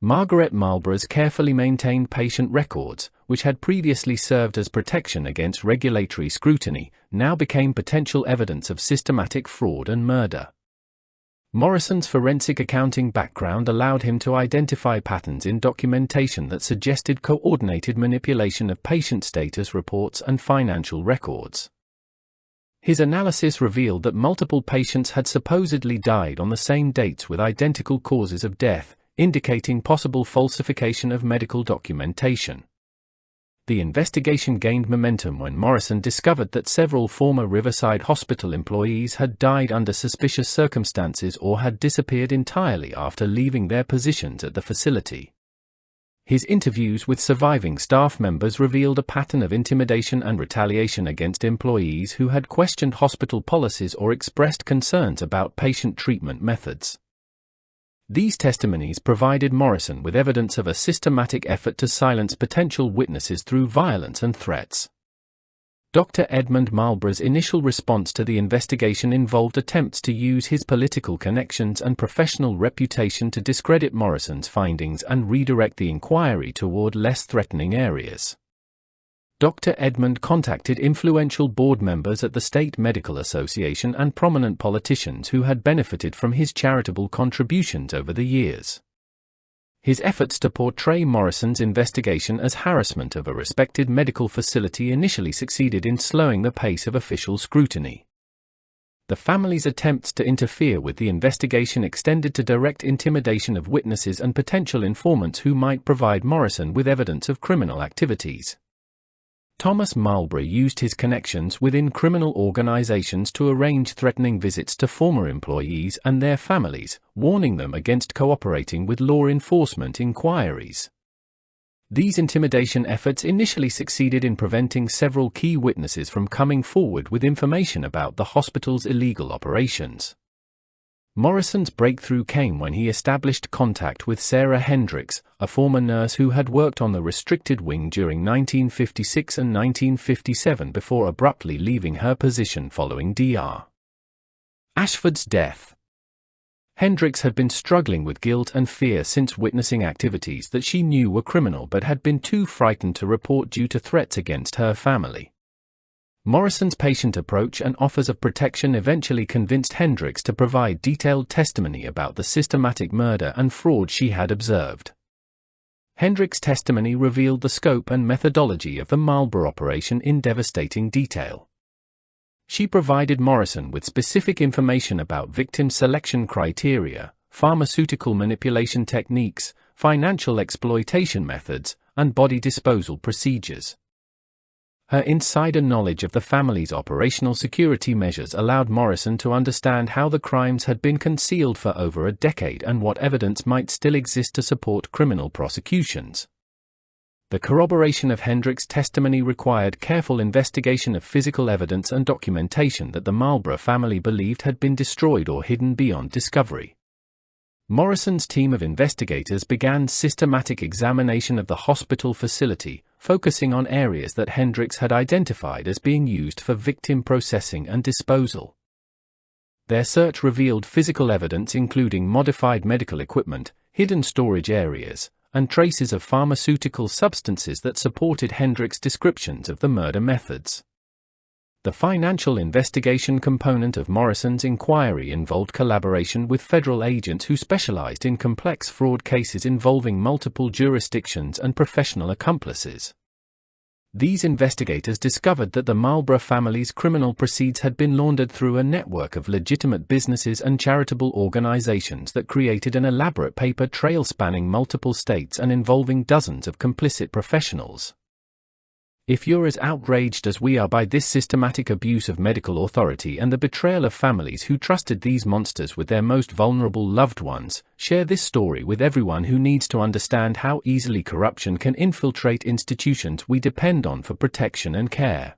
Margaret Marlborough's carefully maintained patient records, which had previously served as protection against regulatory scrutiny, now became potential evidence of systematic fraud and murder. Morrison's forensic accounting background allowed him to identify patterns in documentation that suggested coordinated manipulation of patient status reports and financial records. His analysis revealed that multiple patients had supposedly died on the same dates with identical causes of death, indicating possible falsification of medical documentation. The investigation gained momentum when Morrison discovered that several former Riverside Hospital employees had died under suspicious circumstances or had disappeared entirely after leaving their positions at the facility. His interviews with surviving staff members revealed a pattern of intimidation and retaliation against employees who had questioned hospital policies or expressed concerns about patient treatment methods. These testimonies provided Morrison with evidence of a systematic effort to silence potential witnesses through violence and threats. Dr. Edmund Marlborough's initial response to the investigation involved attempts to use his political connections and professional reputation to discredit Morrison's findings and redirect the inquiry toward less threatening areas. Dr. Edmund contacted influential board members at the State Medical Association and prominent politicians who had benefited from his charitable contributions over the years. His efforts to portray Morrison's investigation as harassment of a respected medical facility initially succeeded in slowing the pace of official scrutiny. The family's attempts to interfere with the investigation extended to direct intimidation of witnesses and potential informants who might provide Morrison with evidence of criminal activities. Thomas Marlborough used his connections within criminal organizations to arrange threatening visits to former employees and their families, warning them against cooperating with law enforcement inquiries. These intimidation efforts initially succeeded in preventing several key witnesses from coming forward with information about the hospital's illegal operations. Morrison's breakthrough came when he established contact with Sarah Hendricks, a former nurse who had worked on the restricted wing during 1956 and 1957 before abruptly leaving her position following Dr. Ashford's death. Hendricks had been struggling with guilt and fear since witnessing activities that she knew were criminal but had been too frightened to report due to threats against her family. Morrison's patient approach and offers of protection eventually convinced Hendricks to provide detailed testimony about the systematic murder and fraud she had observed. Hendricks' testimony revealed the scope and methodology of the Marlborough operation in devastating detail. She provided Morrison with specific information about victim selection criteria, pharmaceutical manipulation techniques, financial exploitation methods, and body disposal procedures. Her insider knowledge of the family's operational security measures allowed Morrison to understand how the crimes had been concealed for over a decade and what evidence might still exist to support criminal prosecutions. The corroboration of Hendricks' testimony required careful investigation of physical evidence and documentation that the Marlborough family believed had been destroyed or hidden beyond discovery. Morrison's team of investigators began systematic examination of the hospital facility, focusing on areas that Hendricks had identified as being used for victim processing and disposal. Their search revealed physical evidence including modified medical equipment, hidden storage areas, and traces of pharmaceutical substances that supported Hendricks' descriptions of the murder methods. The financial investigation component of Morrison's inquiry involved collaboration with federal agents who specialized in complex fraud cases involving multiple jurisdictions and professional accomplices. These investigators discovered that the Marlborough family's criminal proceeds had been laundered through a network of legitimate businesses and charitable organizations that created an elaborate paper trail spanning multiple states and involving dozens of complicit professionals. If you're as outraged as we are by this systematic abuse of medical authority and the betrayal of families who trusted these monsters with their most vulnerable loved ones, share this story with everyone who needs to understand how easily corruption can infiltrate institutions we depend on for protection and care.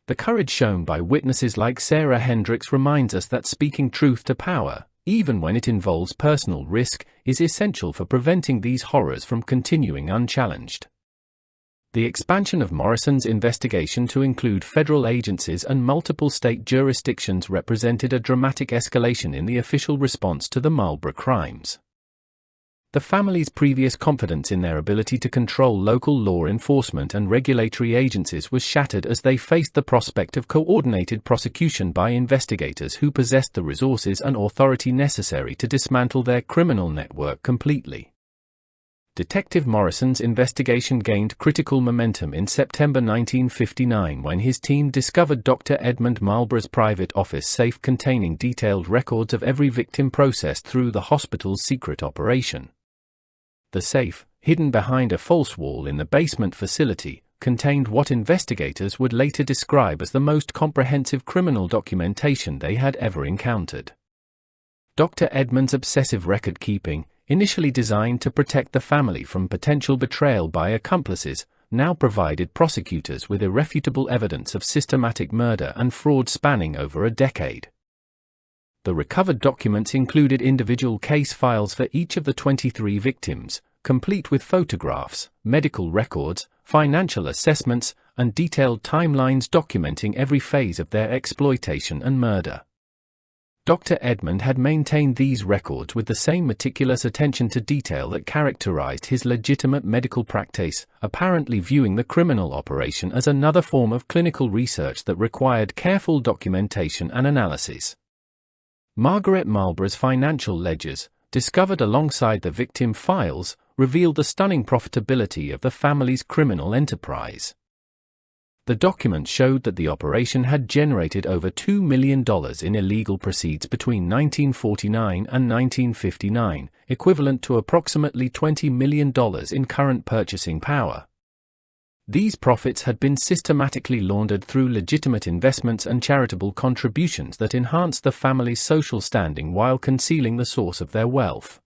The courage shown by witnesses like Sarah Hendricks reminds us that speaking truth to power, even when it involves personal risk, is essential for preventing these horrors from continuing unchallenged. The expansion of Morrison's investigation to include federal agencies and multiple state jurisdictions represented a dramatic escalation in the official response to the Marlborough crimes. The family's previous confidence in their ability to control local law enforcement and regulatory agencies was shattered as they faced the prospect of coordinated prosecution by investigators who possessed the resources and authority necessary to dismantle their criminal network completely. Detective Morrison's investigation gained critical momentum in September 1959 when his team discovered Dr. Edmund Marlborough's private office safe containing detailed records of every victim processed through the hospital's secret operation. The safe, hidden behind a false wall in the basement facility, contained what investigators would later describe as the most comprehensive criminal documentation they had ever encountered. Dr. Edmund's obsessive record-keeping, initially designed to protect the family from potential betrayal by accomplices, now provided prosecutors with irrefutable evidence of systematic murder and fraud spanning over a decade. The recovered documents included individual case files for each of the 23 victims, complete with photographs, medical records, financial assessments, and detailed timelines documenting every phase of their exploitation and murder. Dr. Edmund had maintained these records with the same meticulous attention to detail that characterized his legitimate medical practice, apparently viewing the criminal operation as another form of clinical research that required careful documentation and analysis. Margaret Marlborough's financial ledgers, discovered alongside the victim files, revealed the stunning profitability of the family's criminal enterprise. The documents showed that the operation had generated over $2 million in illegal proceeds between 1949 and 1959, equivalent to approximately $20 million in current purchasing power. These profits had been systematically laundered through legitimate investments and charitable contributions that enhanced the family's social standing while concealing the source of their wealth.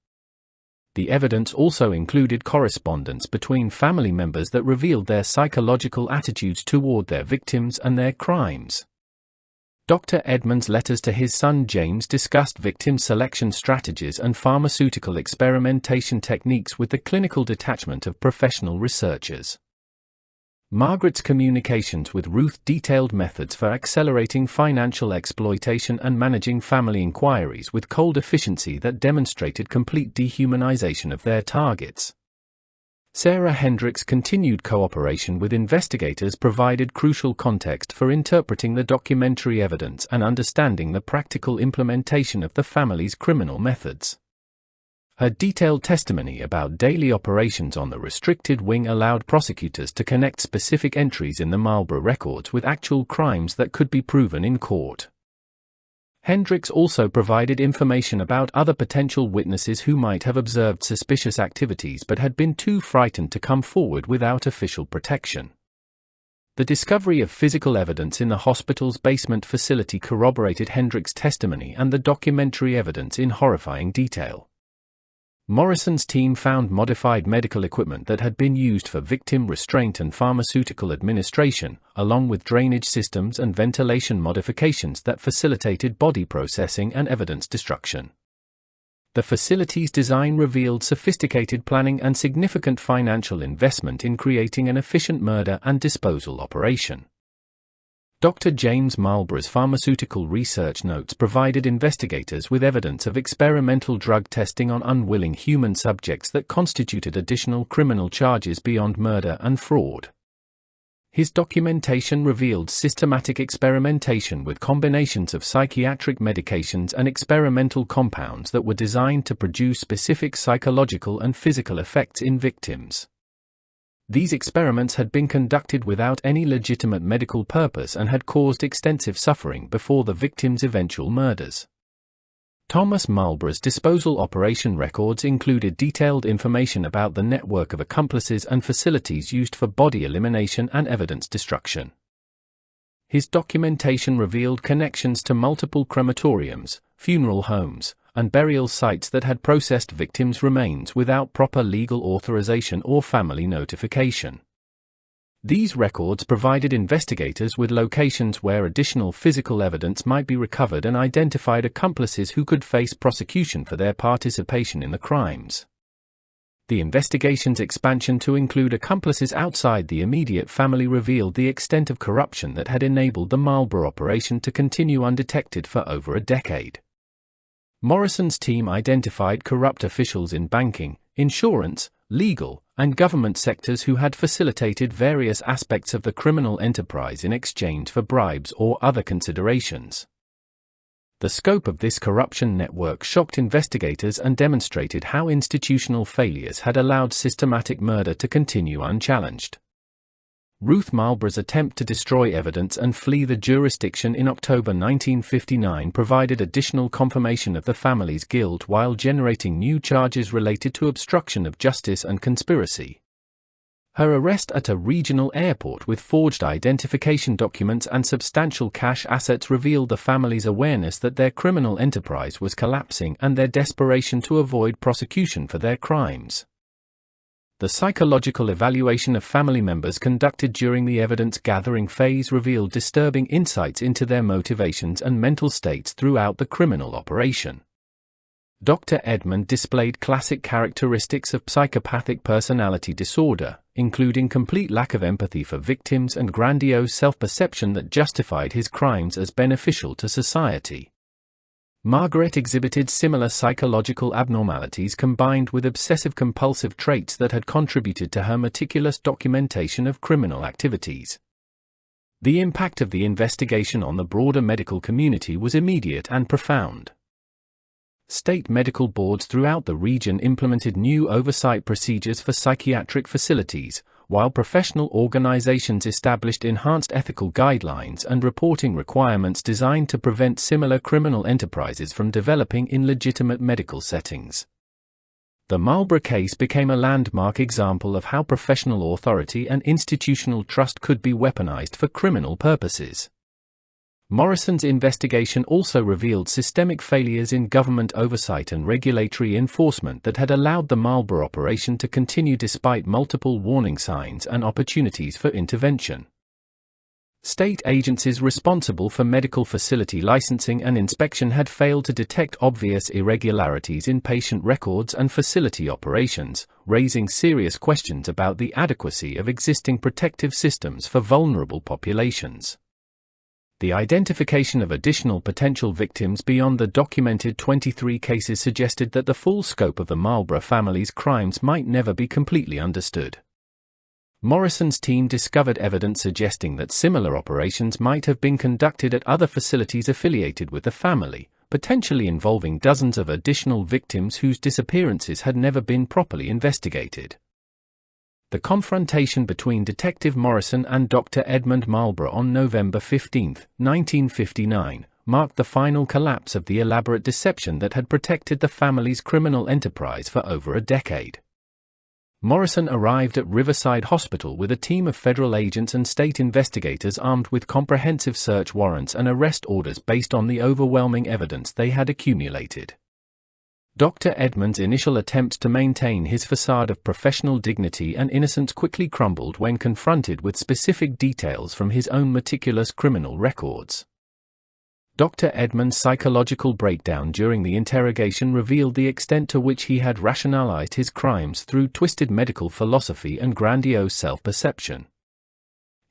The evidence also included correspondence between family members that revealed their psychological attitudes toward their victims and their crimes. Dr. Edmund's letters to his son James discussed victim selection strategies and pharmaceutical experimentation techniques with the clinical detachment of professional researchers. Margaret's communications with Ruth detailed methods for accelerating financial exploitation and managing family inquiries with cold efficiency that demonstrated complete dehumanization of their targets. Sarah Hendricks' continued cooperation with investigators provided crucial context for interpreting the documentary evidence and understanding the practical implementation of the family's criminal methods. Her detailed testimony about daily operations on the restricted wing allowed prosecutors to connect specific entries in the Marlborough records with actual crimes that could be proven in court. Hendricks also provided information about other potential witnesses who might have observed suspicious activities but had been too frightened to come forward without official protection. The discovery of physical evidence in the hospital's basement facility corroborated Hendricks' testimony and the documentary evidence in horrifying detail. Morrison's team found modified medical equipment that had been used for victim restraint and pharmaceutical administration, along with drainage systems and ventilation modifications that facilitated body processing and evidence destruction. The facility's design revealed sophisticated planning and significant financial investment in creating an efficient murder and disposal operation. Dr. James Marlborough's pharmaceutical research notes provided investigators with evidence of experimental drug testing on unwilling human subjects that constituted additional criminal charges beyond murder and fraud. His documentation revealed systematic experimentation with combinations of psychiatric medications and experimental compounds that were designed to produce specific psychological and physical effects in victims. These experiments had been conducted without any legitimate medical purpose and had caused extensive suffering before the victims' eventual murders. Thomas Marlborough's disposal operation records included detailed information about the network of accomplices and facilities used for body elimination and evidence destruction. His documentation revealed connections to multiple crematoriums, funeral homes, and burial sites that had processed victims' remains without proper legal authorization or family notification. These records provided investigators with locations where additional physical evidence might be recovered and identified accomplices who could face prosecution for their participation in the crimes. The investigation's expansion to include accomplices outside the immediate family revealed the extent of corruption that had enabled the Marlborough operation to continue undetected for over a decade. Morrison's team identified corrupt officials in banking, insurance, legal, and government sectors who had facilitated various aspects of the criminal enterprise in exchange for bribes or other considerations. The scope of this corruption network shocked investigators and demonstrated how institutional failures had allowed systematic murder to continue unchallenged. Ruth Marlborough's attempt to destroy evidence and flee the jurisdiction in October 1959 provided additional confirmation of the family's guilt while generating new charges related to obstruction of justice and conspiracy. Her arrest at a regional airport with forged identification documents and substantial cash assets revealed the family's awareness that their criminal enterprise was collapsing and their desperation to avoid prosecution for their crimes. The psychological evaluation of family members conducted during the evidence-gathering phase revealed disturbing insights into their motivations and mental states throughout the criminal operation. Dr. Edmund displayed classic characteristics of psychopathic personality disorder, including complete lack of empathy for victims and grandiose self-perception that justified his crimes as beneficial to society. Margaret exhibited similar psychological abnormalities combined with obsessive-compulsive traits that had contributed to her meticulous documentation of criminal activities. The impact of the investigation on the broader medical community was immediate and profound. State medical boards throughout the region implemented new oversight procedures for psychiatric facilities, while professional organizations established enhanced ethical guidelines and reporting requirements designed to prevent similar criminal enterprises from developing in legitimate medical settings. The Marlborough case became a landmark example of how professional authority and institutional trust could be weaponized for criminal purposes. Morrison's investigation also revealed systemic failures in government oversight and regulatory enforcement that had allowed the Marlborough operation to continue despite multiple warning signs and opportunities for intervention. State agencies responsible for medical facility licensing and inspection had failed to detect obvious irregularities in patient records and facility operations, raising serious questions about the adequacy of existing protective systems for vulnerable populations. The identification of additional potential victims beyond the documented 23 cases suggested that the full scope of the Marlborough family's crimes might never be completely understood. Morrison's team discovered evidence suggesting that similar operations might have been conducted at other facilities affiliated with the family, potentially involving dozens of additional victims whose disappearances had never been properly investigated. The confrontation between Detective Morrison and Dr. Edmund Marlborough on November 15, 1959, marked the final collapse of the elaborate deception that had protected the family's criminal enterprise for over a decade. Morrison arrived at Riverside Hospital with a team of federal agents and state investigators armed with comprehensive search warrants and arrest orders based on the overwhelming evidence they had accumulated. Dr. Edmund's initial attempts to maintain his facade of professional dignity and innocence quickly crumbled when confronted with specific details from his own meticulous criminal records. Dr. Edmund's psychological breakdown during the interrogation revealed the extent to which he had rationalized his crimes through twisted medical philosophy and grandiose self-perception.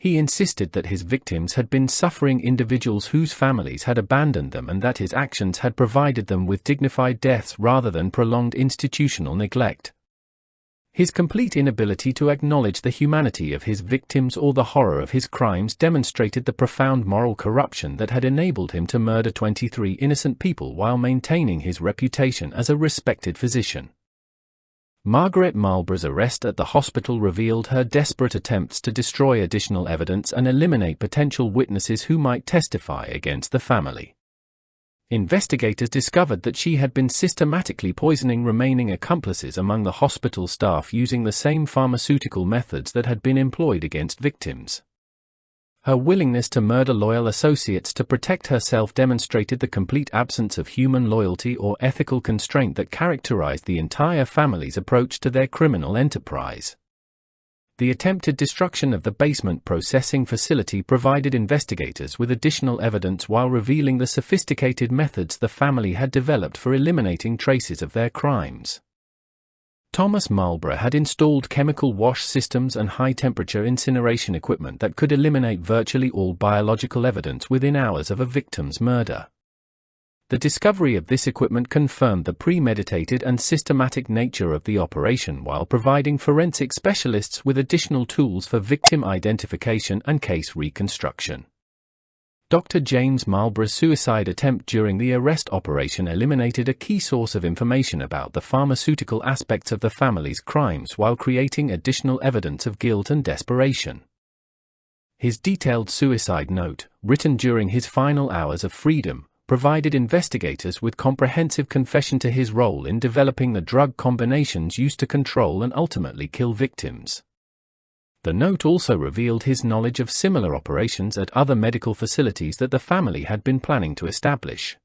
He insisted that his victims had been suffering individuals whose families had abandoned them and that his actions had provided them with dignified deaths rather than prolonged institutional neglect. His complete inability to acknowledge the humanity of his victims or the horror of his crimes demonstrated the profound moral corruption that had enabled him to murder 23 innocent people while maintaining his reputation as a respected physician. Margaret Marlborough's arrest at the hospital revealed her desperate attempts to destroy additional evidence and eliminate potential witnesses who might testify against the family. Investigators discovered that she had been systematically poisoning remaining accomplices among the hospital staff using the same pharmaceutical methods that had been employed against victims. Her willingness to murder loyal associates to protect herself demonstrated the complete absence of human loyalty or ethical constraint that characterized the entire family's approach to their criminal enterprise. The attempted destruction of the basement processing facility provided investigators with additional evidence while revealing the sophisticated methods the family had developed for eliminating traces of their crimes. Thomas Marlborough had installed chemical wash systems and high-temperature incineration equipment that could eliminate virtually all biological evidence within hours of a victim's murder. The discovery of this equipment confirmed the premeditated and systematic nature of the operation while providing forensic specialists with additional tools for victim identification and case reconstruction. Dr. James Marlborough's suicide attempt during the arrest operation eliminated a key source of information about the pharmaceutical aspects of the family's crimes while creating additional evidence of guilt and desperation. His detailed suicide note, written during his final hours of freedom, provided investigators with comprehensive confession to his role in developing the drug combinations used to control and ultimately kill victims. The note also revealed his knowledge of similar operations at other medical facilities that the family had been planning to establish.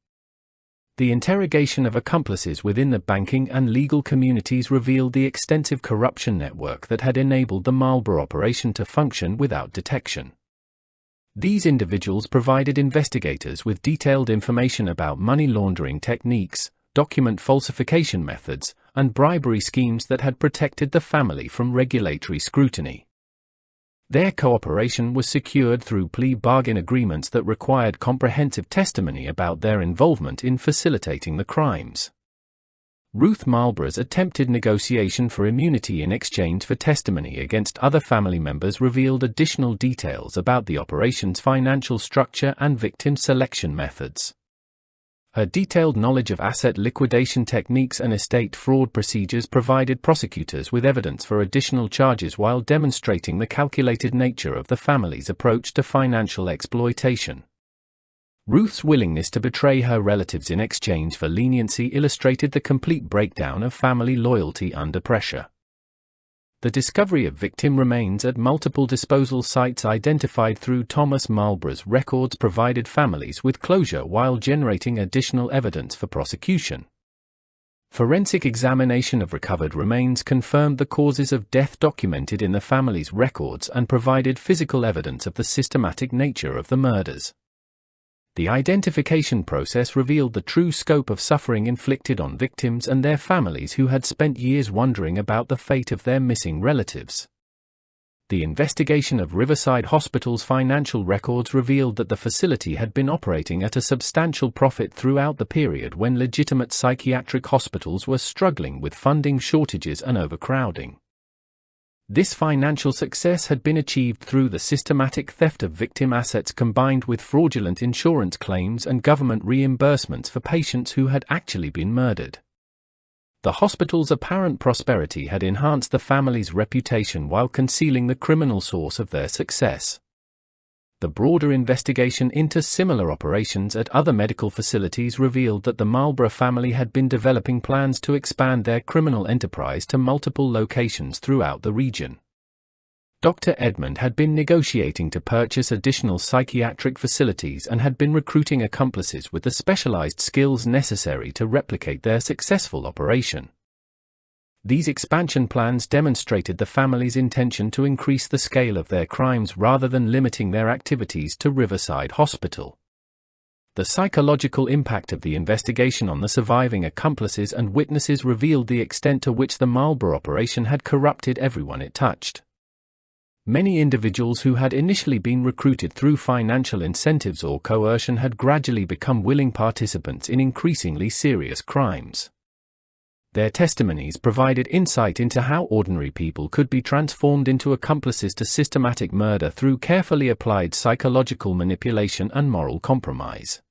The interrogation of accomplices within the banking and legal communities revealed the extensive corruption network that had enabled the Marlborough operation to function without detection. These individuals provided investigators with detailed information about money laundering techniques, document falsification methods, and bribery schemes that had protected the family from regulatory scrutiny. Their cooperation was secured through plea bargain agreements that required comprehensive testimony about their involvement in facilitating the crimes. Ruth Marlborough's attempted negotiation for immunity in exchange for testimony against other family members revealed additional details about the operation's financial structure and victim selection methods. Her detailed knowledge of asset liquidation techniques and estate fraud procedures provided prosecutors with evidence for additional charges while demonstrating the calculated nature of the family's approach to financial exploitation. Ruth's willingness to betray her relatives in exchange for leniency illustrated the complete breakdown of family loyalty under pressure. The discovery of victim remains at multiple disposal sites identified through Thomas Marlborough's records provided families with closure while generating additional evidence for prosecution. Forensic examination of recovered remains confirmed the causes of death documented in the family's records and provided physical evidence of the systematic nature of the murders. The identification process revealed the true scope of suffering inflicted on victims and their families who had spent years wondering about the fate of their missing relatives. The investigation of Riverside Hospital's financial records revealed that the facility had been operating at a substantial profit throughout the period when legitimate psychiatric hospitals were struggling with funding shortages and overcrowding. This financial success had been achieved through the systematic theft of victim assets combined with fraudulent insurance claims and government reimbursements for patients who had actually been murdered. The hospital's apparent prosperity had enhanced the family's reputation while concealing the criminal source of their success. The broader investigation into similar operations at other medical facilities revealed that the Marlborough family had been developing plans to expand their criminal enterprise to multiple locations throughout the region. Dr. Edmund had been negotiating to purchase additional psychiatric facilities and had been recruiting accomplices with the specialized skills necessary to replicate their successful operation. These expansion plans demonstrated the family's intention to increase the scale of their crimes rather than limiting their activities to Riverside Hospital. The psychological impact of the investigation on the surviving accomplices and witnesses revealed the extent to which the Marlborough operation had corrupted everyone it touched. Many individuals who had initially been recruited through financial incentives or coercion had gradually become willing participants in increasingly serious crimes. Their testimonies provided insight into how ordinary people could be transformed into accomplices to systematic murder through carefully applied psychological manipulation and moral compromise.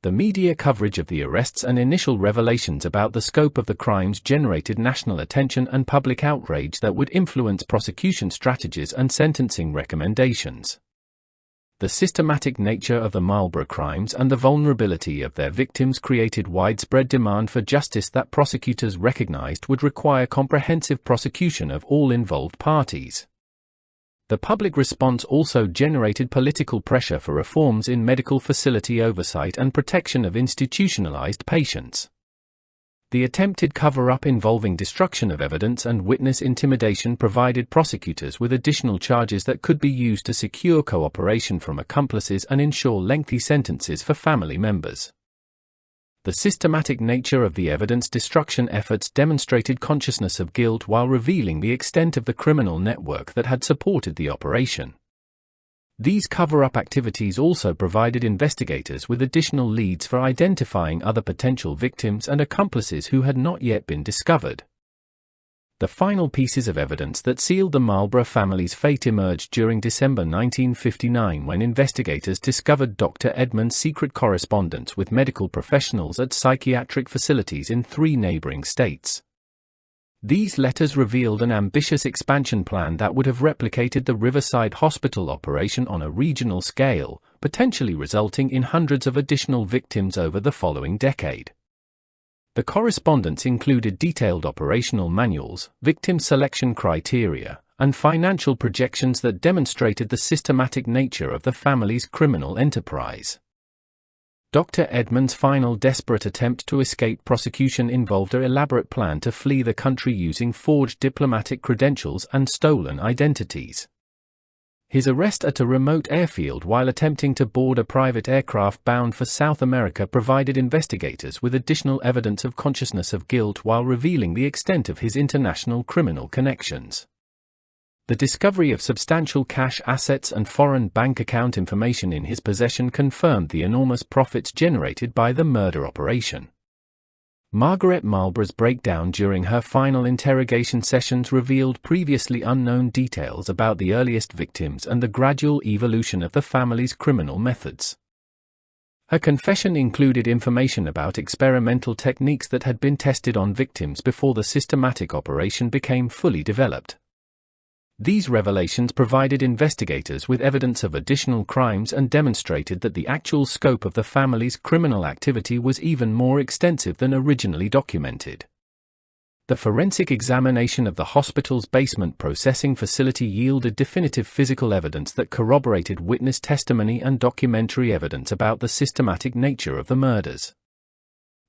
The media coverage of the arrests and initial revelations about the scope of the crimes generated national attention and public outrage that would influence prosecution strategies and sentencing recommendations. The systematic nature of the Marlborough crimes and the vulnerability of their victims created widespread demand for justice that prosecutors recognized would require comprehensive prosecution of all involved parties. The public response also generated political pressure for reforms in medical facility oversight and protection of institutionalized patients. The attempted cover-up involving destruction of evidence and witness intimidation provided prosecutors with additional charges that could be used to secure cooperation from accomplices and ensure lengthy sentences for family members. The systematic nature of the evidence destruction efforts demonstrated consciousness of guilt while revealing the extent of the criminal network that had supported the operation. These cover-up activities also provided investigators with additional leads for identifying other potential victims and accomplices who had not yet been discovered. The final pieces of evidence that sealed the Marlborough family's fate emerged during December 1959 when investigators discovered Dr. Edmund's secret correspondence with medical professionals at psychiatric facilities in 3 neighboring states. These letters revealed an ambitious expansion plan that would have replicated the Riverside Hospital operation on a regional scale, potentially resulting in hundreds of additional victims over the following decade. The correspondence included detailed operational manuals, victim selection criteria, and financial projections that demonstrated the systematic nature of the family's criminal enterprise. Dr. Edmund's final desperate attempt to escape prosecution involved an elaborate plan to flee the country using forged diplomatic credentials and stolen identities. His arrest at a remote airfield while attempting to board a private aircraft bound for South America provided investigators with additional evidence of consciousness of guilt while revealing the extent of his international criminal connections. The discovery of substantial cash assets and foreign bank account information in his possession confirmed the enormous profits generated by the murder operation. Margaret Marlborough's breakdown during her final interrogation sessions revealed previously unknown details about the earliest victims and the gradual evolution of the family's criminal methods. Her confession included information about experimental techniques that had been tested on victims before the systematic operation became fully developed. These revelations provided investigators with evidence of additional crimes and demonstrated that the actual scope of the family's criminal activity was even more extensive than originally documented. The forensic examination of the hospital's basement processing facility yielded definitive physical evidence that corroborated witness testimony and documentary evidence about the systematic nature of the murders.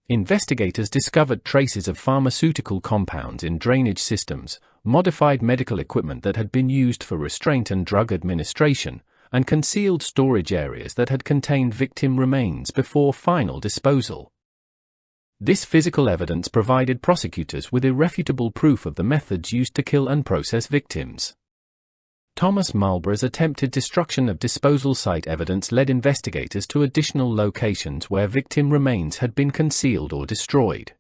Investigators discovered traces of pharmaceutical compounds in drainage systems, modified medical equipment that had been used for restraint and drug administration, and concealed storage areas that had contained victim remains before final disposal. This physical evidence provided prosecutors with irrefutable proof of the methods used to kill and process victims. Thomas Marlborough's attempted destruction of disposal site evidence led investigators to additional locations where victim remains had been concealed or destroyed.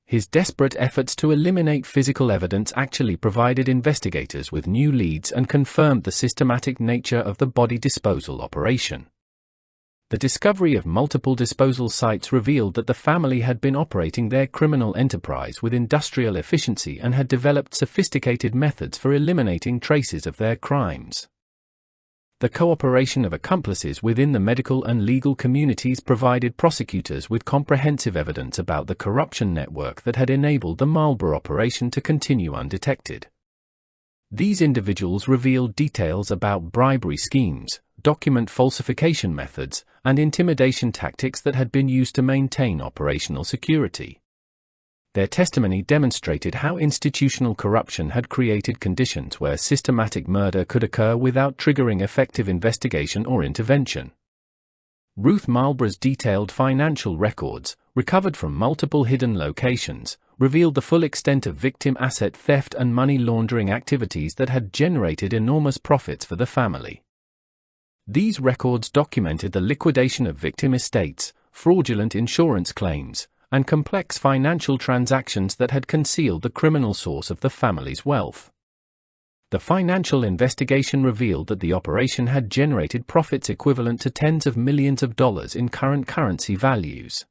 His desperate efforts to eliminate physical evidence actually provided investigators with new leads and confirmed the systematic nature of the body disposal operation. The discovery of multiple disposal sites revealed that the family had been operating their criminal enterprise with industrial efficiency and had developed sophisticated methods for eliminating traces of their crimes. The cooperation of accomplices within the medical and legal communities provided prosecutors with comprehensive evidence about the corruption network that had enabled the Marlborough operation to continue undetected. These individuals revealed details about bribery schemes, document falsification methods, and intimidation tactics that had been used to maintain operational security. Their testimony demonstrated how institutional corruption had created conditions where systematic murder could occur without triggering effective investigation or intervention. Ruth Marlborough's detailed financial records, recovered from multiple hidden locations, revealed the full extent of victim asset theft and money laundering activities that had generated enormous profits for the family. These records documented the liquidation of victim estates, fraudulent insurance claims, and complex financial transactions that had concealed the criminal source of the family's wealth. The financial investigation revealed that the operation had generated profits equivalent to tens of millions of dollars in current currency values.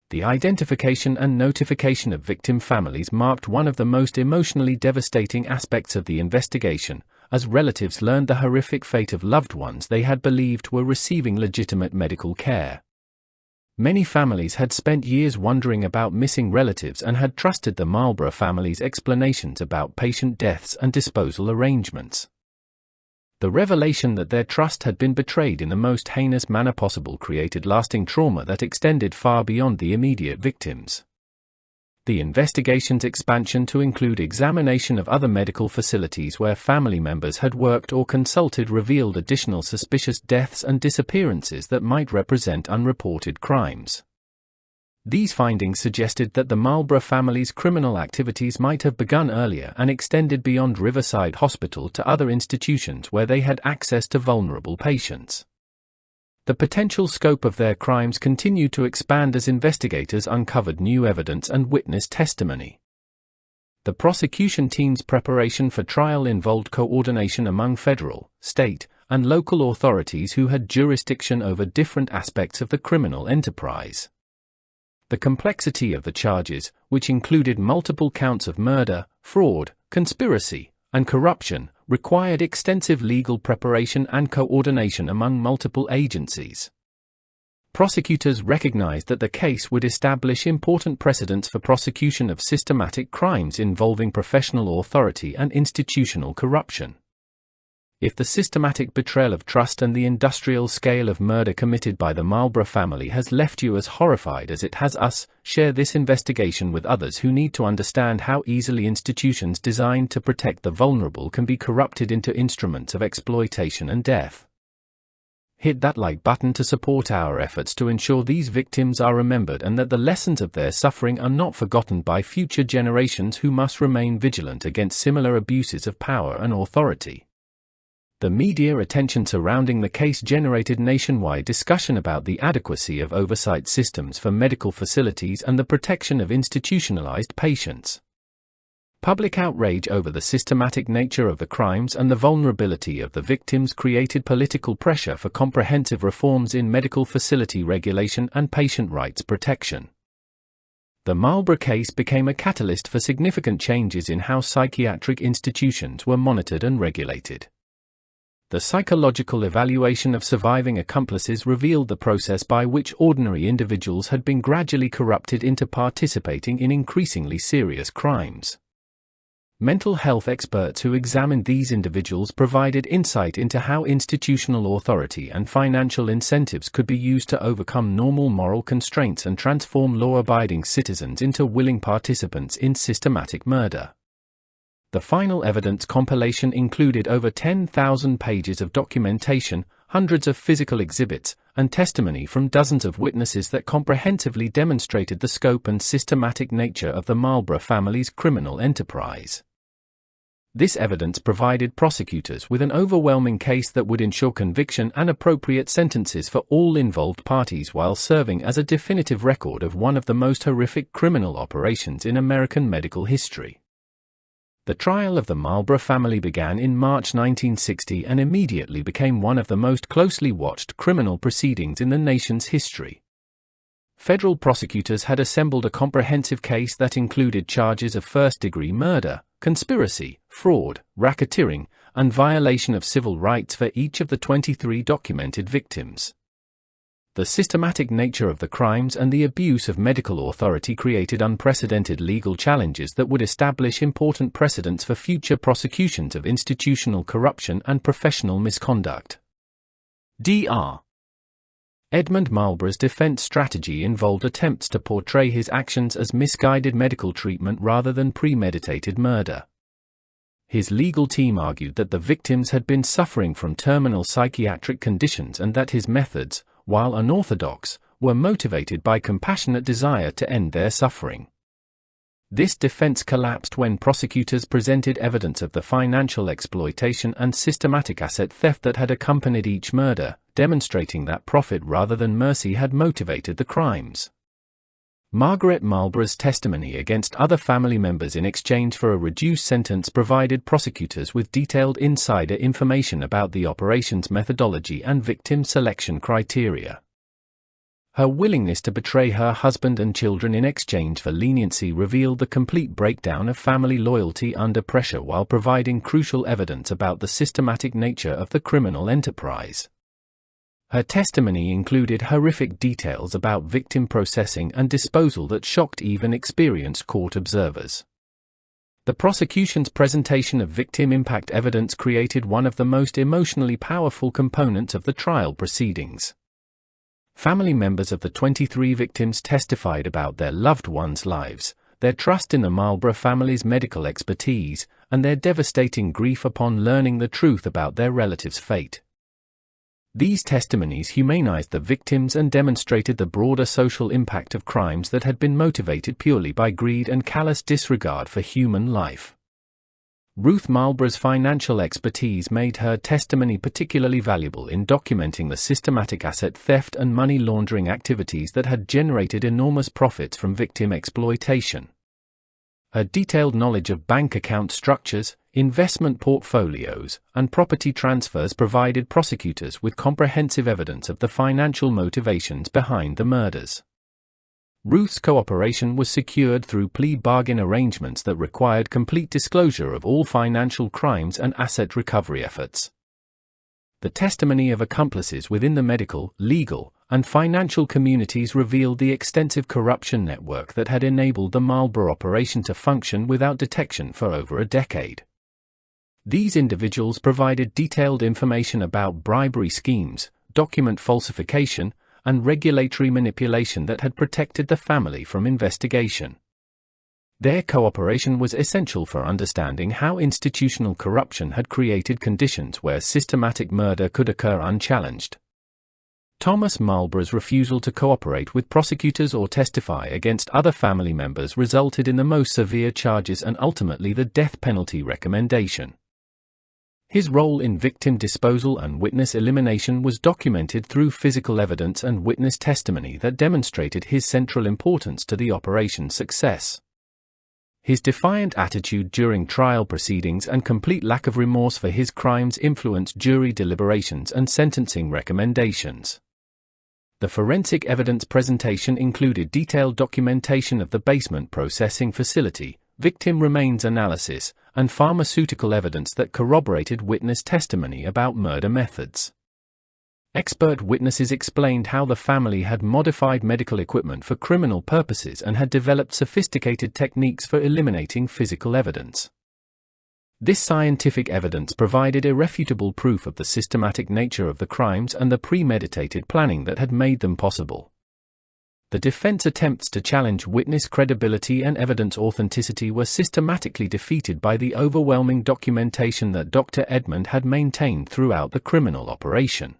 The identification and notification of victim families marked one of the most emotionally devastating aspects of the investigation, as relatives learned the horrific fate of loved ones they had believed were receiving legitimate medical care. Many families had spent years wondering about missing relatives and had trusted the Marlborough family's explanations about patient deaths and disposal arrangements. The revelation that their trust had been betrayed in the most heinous manner possible created lasting trauma that extended far beyond the immediate victims. The investigation's expansion to include examination of other medical facilities where family members had worked or consulted revealed additional suspicious deaths and disappearances that might represent unreported crimes. These findings suggested that the Marlborough family's criminal activities might have begun earlier and extended beyond Riverside Hospital to other institutions where they had access to vulnerable patients. The potential scope of their crimes continued to expand as investigators uncovered new evidence and witness testimony. The prosecution team's preparation for trial involved coordination among federal, state, and local authorities who had jurisdiction over different aspects of the criminal enterprise. The complexity of the charges, which included multiple counts of murder, fraud, conspiracy, and corruption, required extensive legal preparation and coordination among multiple agencies. Prosecutors recognized that the case would establish important precedents for prosecution of systematic crimes involving professional authority and institutional corruption. If the systematic betrayal of trust and the industrial scale of murder committed by the Marlborough family has left you as horrified as it has us, share this investigation with others who need to understand how easily institutions designed to protect the vulnerable can be corrupted into instruments of exploitation and death. Hit that like button to support our efforts to ensure these victims are remembered and that the lessons of their suffering are not forgotten by future generations who must remain vigilant against similar abuses of power and authority. The media attention surrounding the case generated nationwide discussion about the adequacy of oversight systems for medical facilities and the protection of institutionalized patients. Public outrage over the systematic nature of the crimes and the vulnerability of the victims created political pressure for comprehensive reforms in medical facility regulation and patient rights protection. The Marlborough case became a catalyst for significant changes in how psychiatric institutions were monitored and regulated. The psychological evaluation of surviving accomplices revealed the process by which ordinary individuals had been gradually corrupted into participating in increasingly serious crimes. Mental health experts who examined these individuals provided insight into how institutional authority and financial incentives could be used to overcome normal moral constraints and transform law-abiding citizens into willing participants in systematic murder. The final evidence compilation included over 10,000 pages of documentation, hundreds of physical exhibits, and testimony from dozens of witnesses that comprehensively demonstrated the scope and systematic nature of the Marlborough family's criminal enterprise. This evidence provided prosecutors with an overwhelming case that would ensure conviction and appropriate sentences for all involved parties while serving as a definitive record of one of the most horrific criminal operations in American medical history. The trial of the Marlborough family began in March 1960 and immediately became one of the most closely watched criminal proceedings in the nation's history. Federal prosecutors had assembled a comprehensive case that included charges of first-degree murder, conspiracy, fraud, racketeering, and violation of civil rights for each of the 23 documented victims. The systematic nature of the crimes and the abuse of medical authority created unprecedented legal challenges that would establish important precedents for future prosecutions of institutional corruption and professional misconduct. Dr. Edmund Marlborough's defense strategy involved attempts to portray his actions as misguided medical treatment rather than premeditated murder. His legal team argued that the victims had been suffering from terminal psychiatric conditions and that his methods, while unorthodox, were motivated by compassionate desire to end their suffering. This defense collapsed when prosecutors presented evidence of the financial exploitation and systematic asset theft that had accompanied each murder, demonstrating that profit rather than mercy had motivated the crimes. Margaret Marlborough's testimony against other family members in exchange for a reduced sentence provided prosecutors with detailed insider information about the operation's methodology and victim selection criteria. Her willingness to betray her husband and children in exchange for leniency revealed the complete breakdown of family loyalty under pressure while providing crucial evidence about the systematic nature of the criminal enterprise. Her testimony included horrific details about victim processing and disposal that shocked even experienced court observers. The prosecution's presentation of victim impact evidence created one of the most emotionally powerful components of the trial proceedings. Family members of the 23 victims testified about their loved ones' lives, their trust in the Marlborough family's medical expertise, and their devastating grief upon learning the truth about their relatives' fate. These testimonies humanized the victims and demonstrated the broader social impact of crimes that had been motivated purely by greed and callous disregard for human life. Ruth Marlborough's financial expertise made her testimony particularly valuable in documenting the systematic asset theft and money laundering activities that had generated enormous profits from victim exploitation. Her detailed knowledge of bank account structures, investment portfolios, and property transfers provided prosecutors with comprehensive evidence of the financial motivations behind the murders. Ruth's cooperation was secured through plea bargain arrangements that required complete disclosure of all financial crimes and asset recovery efforts. The testimony of accomplices within the medical, legal, and financial communities revealed the extensive corruption network that had enabled the Marlborough operation to function without detection for over a decade. These individuals provided detailed information about bribery schemes, document falsification, and regulatory manipulation that had protected the family from investigation. Their cooperation was essential for understanding how institutional corruption had created conditions where systematic murder could occur unchallenged. Thomas Marlborough's refusal to cooperate with prosecutors or testify against other family members resulted in the most severe charges and ultimately the death penalty recommendation. His role in victim disposal and witness elimination was documented through physical evidence and witness testimony that demonstrated his central importance to the operation's success. His defiant attitude during trial proceedings and complete lack of remorse for his crimes influenced jury deliberations and sentencing recommendations. The forensic evidence presentation included detailed documentation of the basement processing facility, victim remains analysis, and pharmaceutical evidence that corroborated witness testimony about murder methods. Expert witnesses explained how the family had modified medical equipment for criminal purposes and had developed sophisticated techniques for eliminating physical evidence. This scientific evidence provided irrefutable proof of the systematic nature of the crimes and the premeditated planning that had made them possible. The defense attempts to challenge witness credibility and evidence authenticity were systematically defeated by the overwhelming documentation that Dr. Edmund had maintained throughout the criminal operation.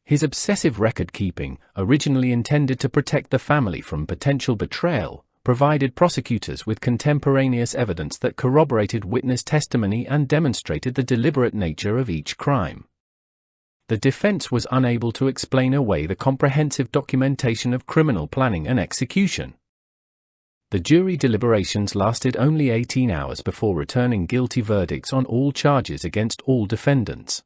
His obsessive record-keeping, originally intended to protect the family from potential betrayal, provided prosecutors with contemporaneous evidence that corroborated witness testimony and demonstrated the deliberate nature of each crime. The defense was unable to explain away the comprehensive documentation of criminal planning and execution. The jury deliberations lasted only 18 hours before returning guilty verdicts on all charges against all defendants.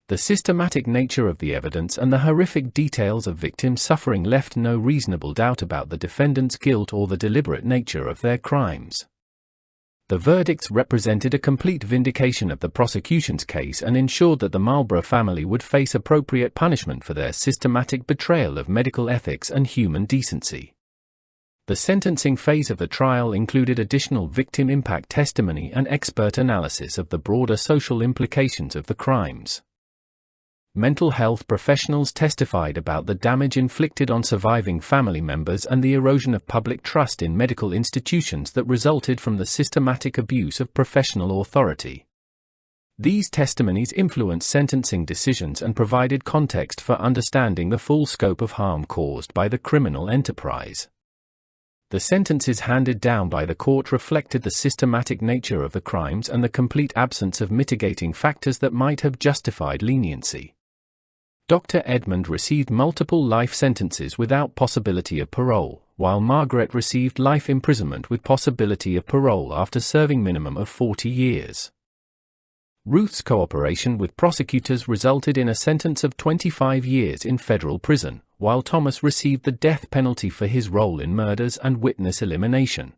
The systematic nature of the evidence and the horrific details of victims' suffering left no reasonable doubt about the defendants' guilt or the deliberate nature of their crimes. The verdicts represented a complete vindication of the prosecution's case and ensured that the Marlborough family would face appropriate punishment for their systematic betrayal of medical ethics and human decency. The sentencing phase of the trial included additional victim impact testimony and expert analysis of the broader social implications of the crimes. Mental health professionals testified about the damage inflicted on surviving family members and the erosion of public trust in medical institutions that resulted from the systematic abuse of professional authority. These testimonies influenced sentencing decisions and provided context for understanding the full scope of harm caused by the criminal enterprise. The sentences handed down by the court reflected the systematic nature of the crimes and the complete absence of mitigating factors that might have justified leniency. Dr. Edmund received multiple life sentences without possibility of parole, while Margaret received life imprisonment with possibility of parole after serving minimum of 40 years. Ruth's cooperation with prosecutors resulted in a sentence of 25 years in federal prison, while Thomas received the death penalty for his role in murders and witness elimination.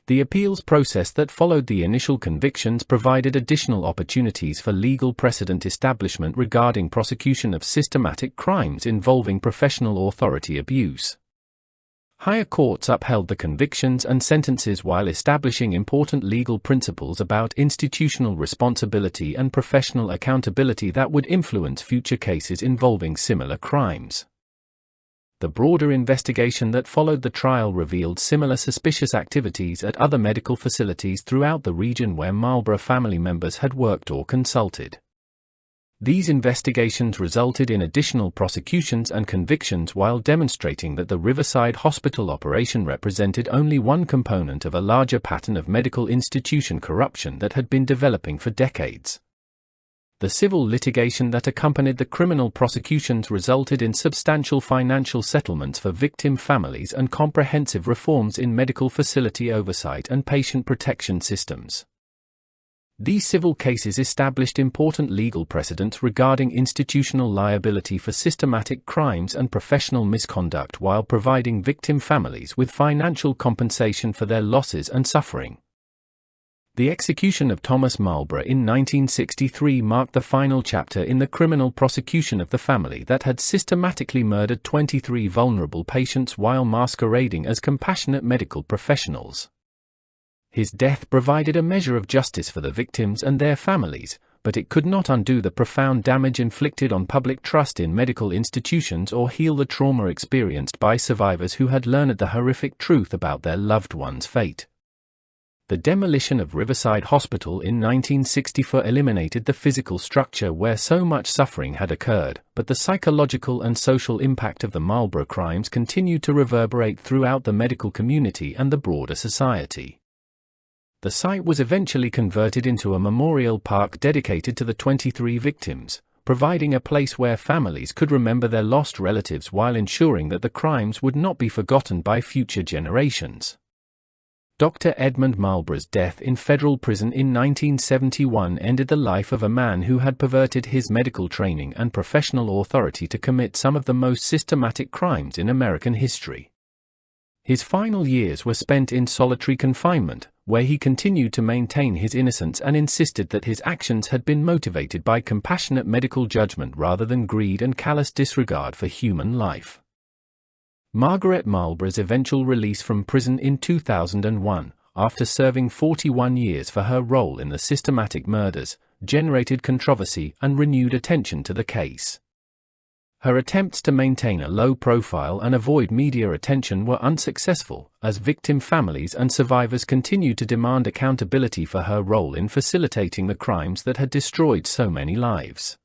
The appeals process that followed the initial convictions provided additional opportunities for legal precedent establishment regarding prosecution of systematic crimes involving professional authority abuse. Higher courts upheld the convictions and sentences while establishing important legal principles about institutional responsibility and professional accountability that would influence future cases involving similar crimes. The broader investigation that followed the trial revealed similar suspicious activities at other medical facilities throughout the region where Marlborough family members had worked or consulted. These investigations resulted in additional prosecutions and convictions while demonstrating that the Riverside Hospital operation represented only one component of a larger pattern of medical institution corruption that had been developing for decades. The civil litigation that accompanied the criminal prosecutions resulted in substantial financial settlements for victim families and comprehensive reforms in medical facility oversight and patient protection systems. These civil cases established important legal precedents regarding institutional liability for systematic crimes and professional misconduct while providing victim families with financial compensation for their losses and suffering. The execution of Thomas Marlborough in 1963 marked the final chapter in the criminal prosecution of the family that had systematically murdered 23 vulnerable patients while masquerading as compassionate medical professionals. His death provided a measure of justice for the victims and their families, but it could not undo the profound damage inflicted on public trust in medical institutions or heal the trauma experienced by survivors who had learned the horrific truth about their loved one's fate. The demolition of Riverside Hospital in 1964 eliminated the physical structure where so much suffering had occurred, but the psychological and social impact of the Marlborough crimes continued to reverberate throughout the medical community and the broader society. The site was eventually converted into a memorial park dedicated to the 23 victims, providing a place where families could remember their lost relatives while ensuring that the crimes would not be forgotten by future generations. Dr. Edmund Marlborough's death in federal prison in 1971 ended the life of a man who had perverted his medical training and professional authority to commit some of the most systematic crimes in American history. His final years were spent in solitary confinement, where he continued to maintain his innocence and insisted that his actions had been motivated by compassionate medical judgment rather than greed and callous disregard for human life. Margaret Marlborough's eventual release from prison in 2001, after serving 41 years for her role in the systematic murders, generated controversy and renewed attention to the case. Her attempts to maintain a low profile and avoid media attention were unsuccessful, as victim families and survivors continued to demand accountability for her role in facilitating the crimes that had destroyed so many lives.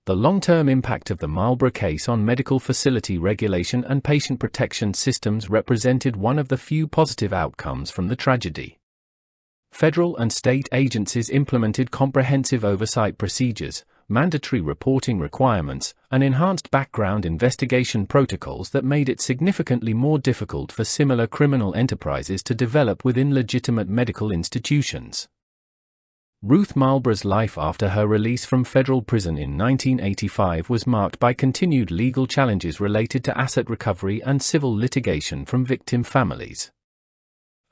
The long-term impact of the Marlborough case on medical facility regulation and patient protection systems represented one of the few positive outcomes from the tragedy. Federal and state agencies implemented comprehensive oversight procedures, mandatory reporting requirements, and enhanced background investigation protocols that made it significantly more difficult for similar criminal enterprises to develop within legitimate medical institutions. Ruth Marlborough's life after her release from federal prison in 1985 was marked by continued legal challenges related to asset recovery and civil litigation from victim families.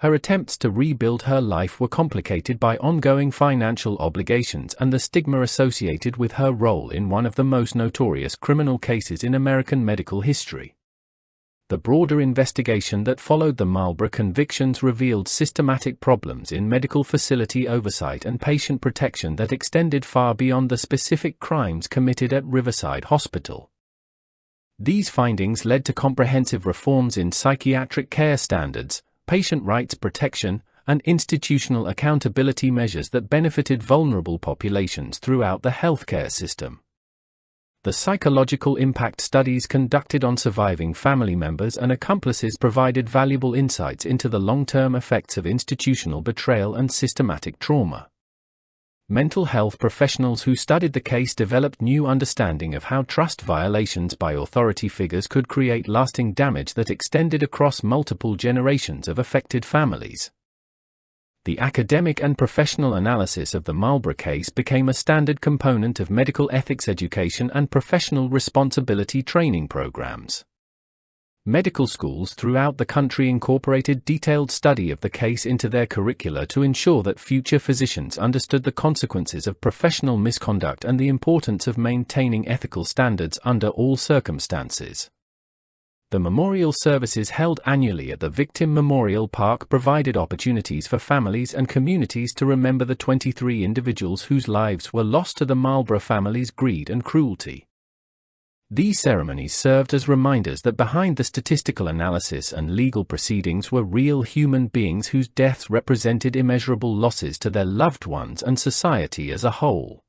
Her attempts to rebuild her life were complicated by ongoing financial obligations and the stigma associated with her role in one of the most notorious criminal cases in American medical history. The broader investigation that followed the Marlborough convictions revealed systematic problems in medical facility oversight and patient protection that extended far beyond the specific crimes committed at Riverside Hospital. These findings led to comprehensive reforms in psychiatric care standards, patient rights protection, and institutional accountability measures that benefited vulnerable populations throughout the healthcare system. The psychological impact studies conducted on surviving family members and accomplices provided valuable insights into the long-term effects of institutional betrayal and systematic trauma. Mental health professionals who studied the case developed new understanding of how trust violations by authority figures could create lasting damage that extended across multiple generations of affected families. The academic and professional analysis of the Marlborough case became a standard component of medical ethics education and professional responsibility training programs. Medical schools throughout the country incorporated detailed study of the case into their curricula to ensure that future physicians understood the consequences of professional misconduct and the importance of maintaining ethical standards under all circumstances. The memorial services held annually at the Victim Memorial Park provided opportunities for families and communities to remember the 23 individuals whose lives were lost to the Marlborough family's greed and cruelty. These ceremonies served as reminders that behind the statistical analysis and legal proceedings were real human beings whose deaths represented immeasurable losses to their loved ones and society as a whole.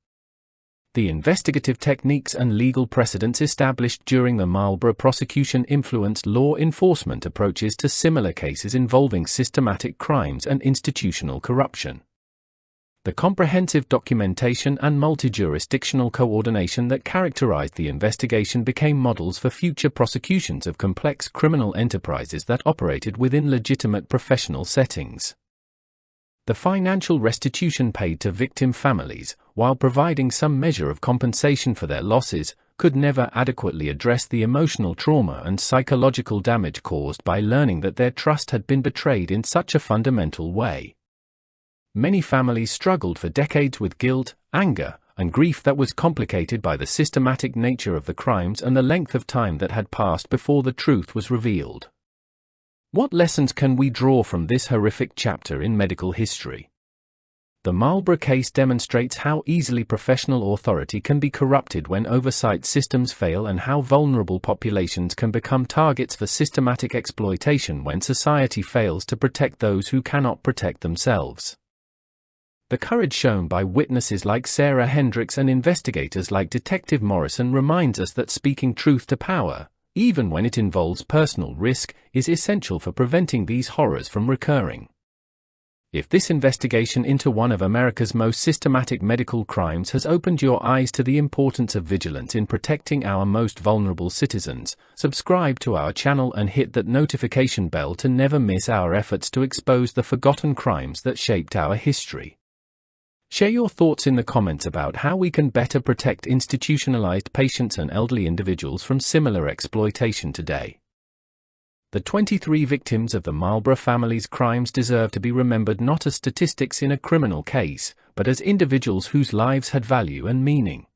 The investigative techniques and legal precedents established during the Marlborough prosecution influenced law enforcement approaches to similar cases involving systematic crimes and institutional corruption. The comprehensive documentation and multi-jurisdictional coordination that characterized the investigation became models for future prosecutions of complex criminal enterprises that operated within legitimate professional settings. The financial restitution paid to victim families, while providing some measure of compensation for their losses, could never adequately address the emotional trauma and psychological damage caused by learning that their trust had been betrayed in such a fundamental way. Many families struggled for decades with guilt, anger, and grief that was complicated by the systematic nature of the crimes and the length of time that had passed before the truth was revealed. What lessons can we draw from this horrific chapter in medical history? The Marlborough case demonstrates how easily professional authority can be corrupted when oversight systems fail, and how vulnerable populations can become targets for systematic exploitation when society fails to protect those who cannot protect themselves. The courage shown by witnesses like Sarah Hendricks and investigators like Detective Morrison reminds us that speaking truth to power, even when it involves personal risk, is essential for preventing these horrors from recurring. If this investigation into one of America's most systematic medical crimes has opened your eyes to the importance of vigilance in protecting our most vulnerable citizens, subscribe to our channel and hit that notification bell to never miss our efforts to expose the forgotten crimes that shaped our history. Share your thoughts in the comments about how we can better protect institutionalized patients and elderly individuals from similar exploitation today. The 23 victims of the Marlborough family's crimes deserve to be remembered not as statistics in a criminal case, but as individuals whose lives had value and meaning.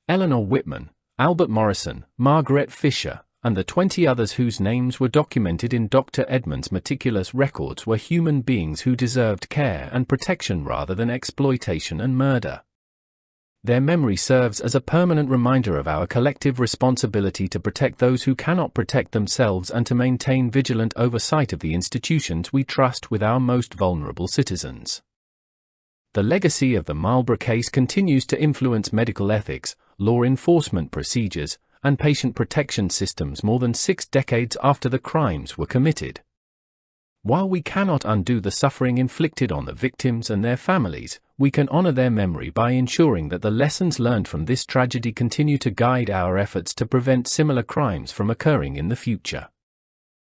Eleanor Whitman, Albert Morrison, Margaret Fisher, and the 20 others whose names were documented in Dr. Edmund's meticulous records were human beings who deserved care and protection rather than exploitation and murder. Their memory serves as a permanent reminder of our collective responsibility to protect those who cannot protect themselves and to maintain vigilant oversight of the institutions we trust with our most vulnerable citizens. The legacy of the Marlborough case continues to influence medical ethics, law enforcement procedures, and patient protection systems more than 6 decades after the crimes were committed. While we cannot undo the suffering inflicted on the victims and their families, we can honor their memory by ensuring that the lessons learned from this tragedy continue to guide our efforts to prevent similar crimes from occurring in the future.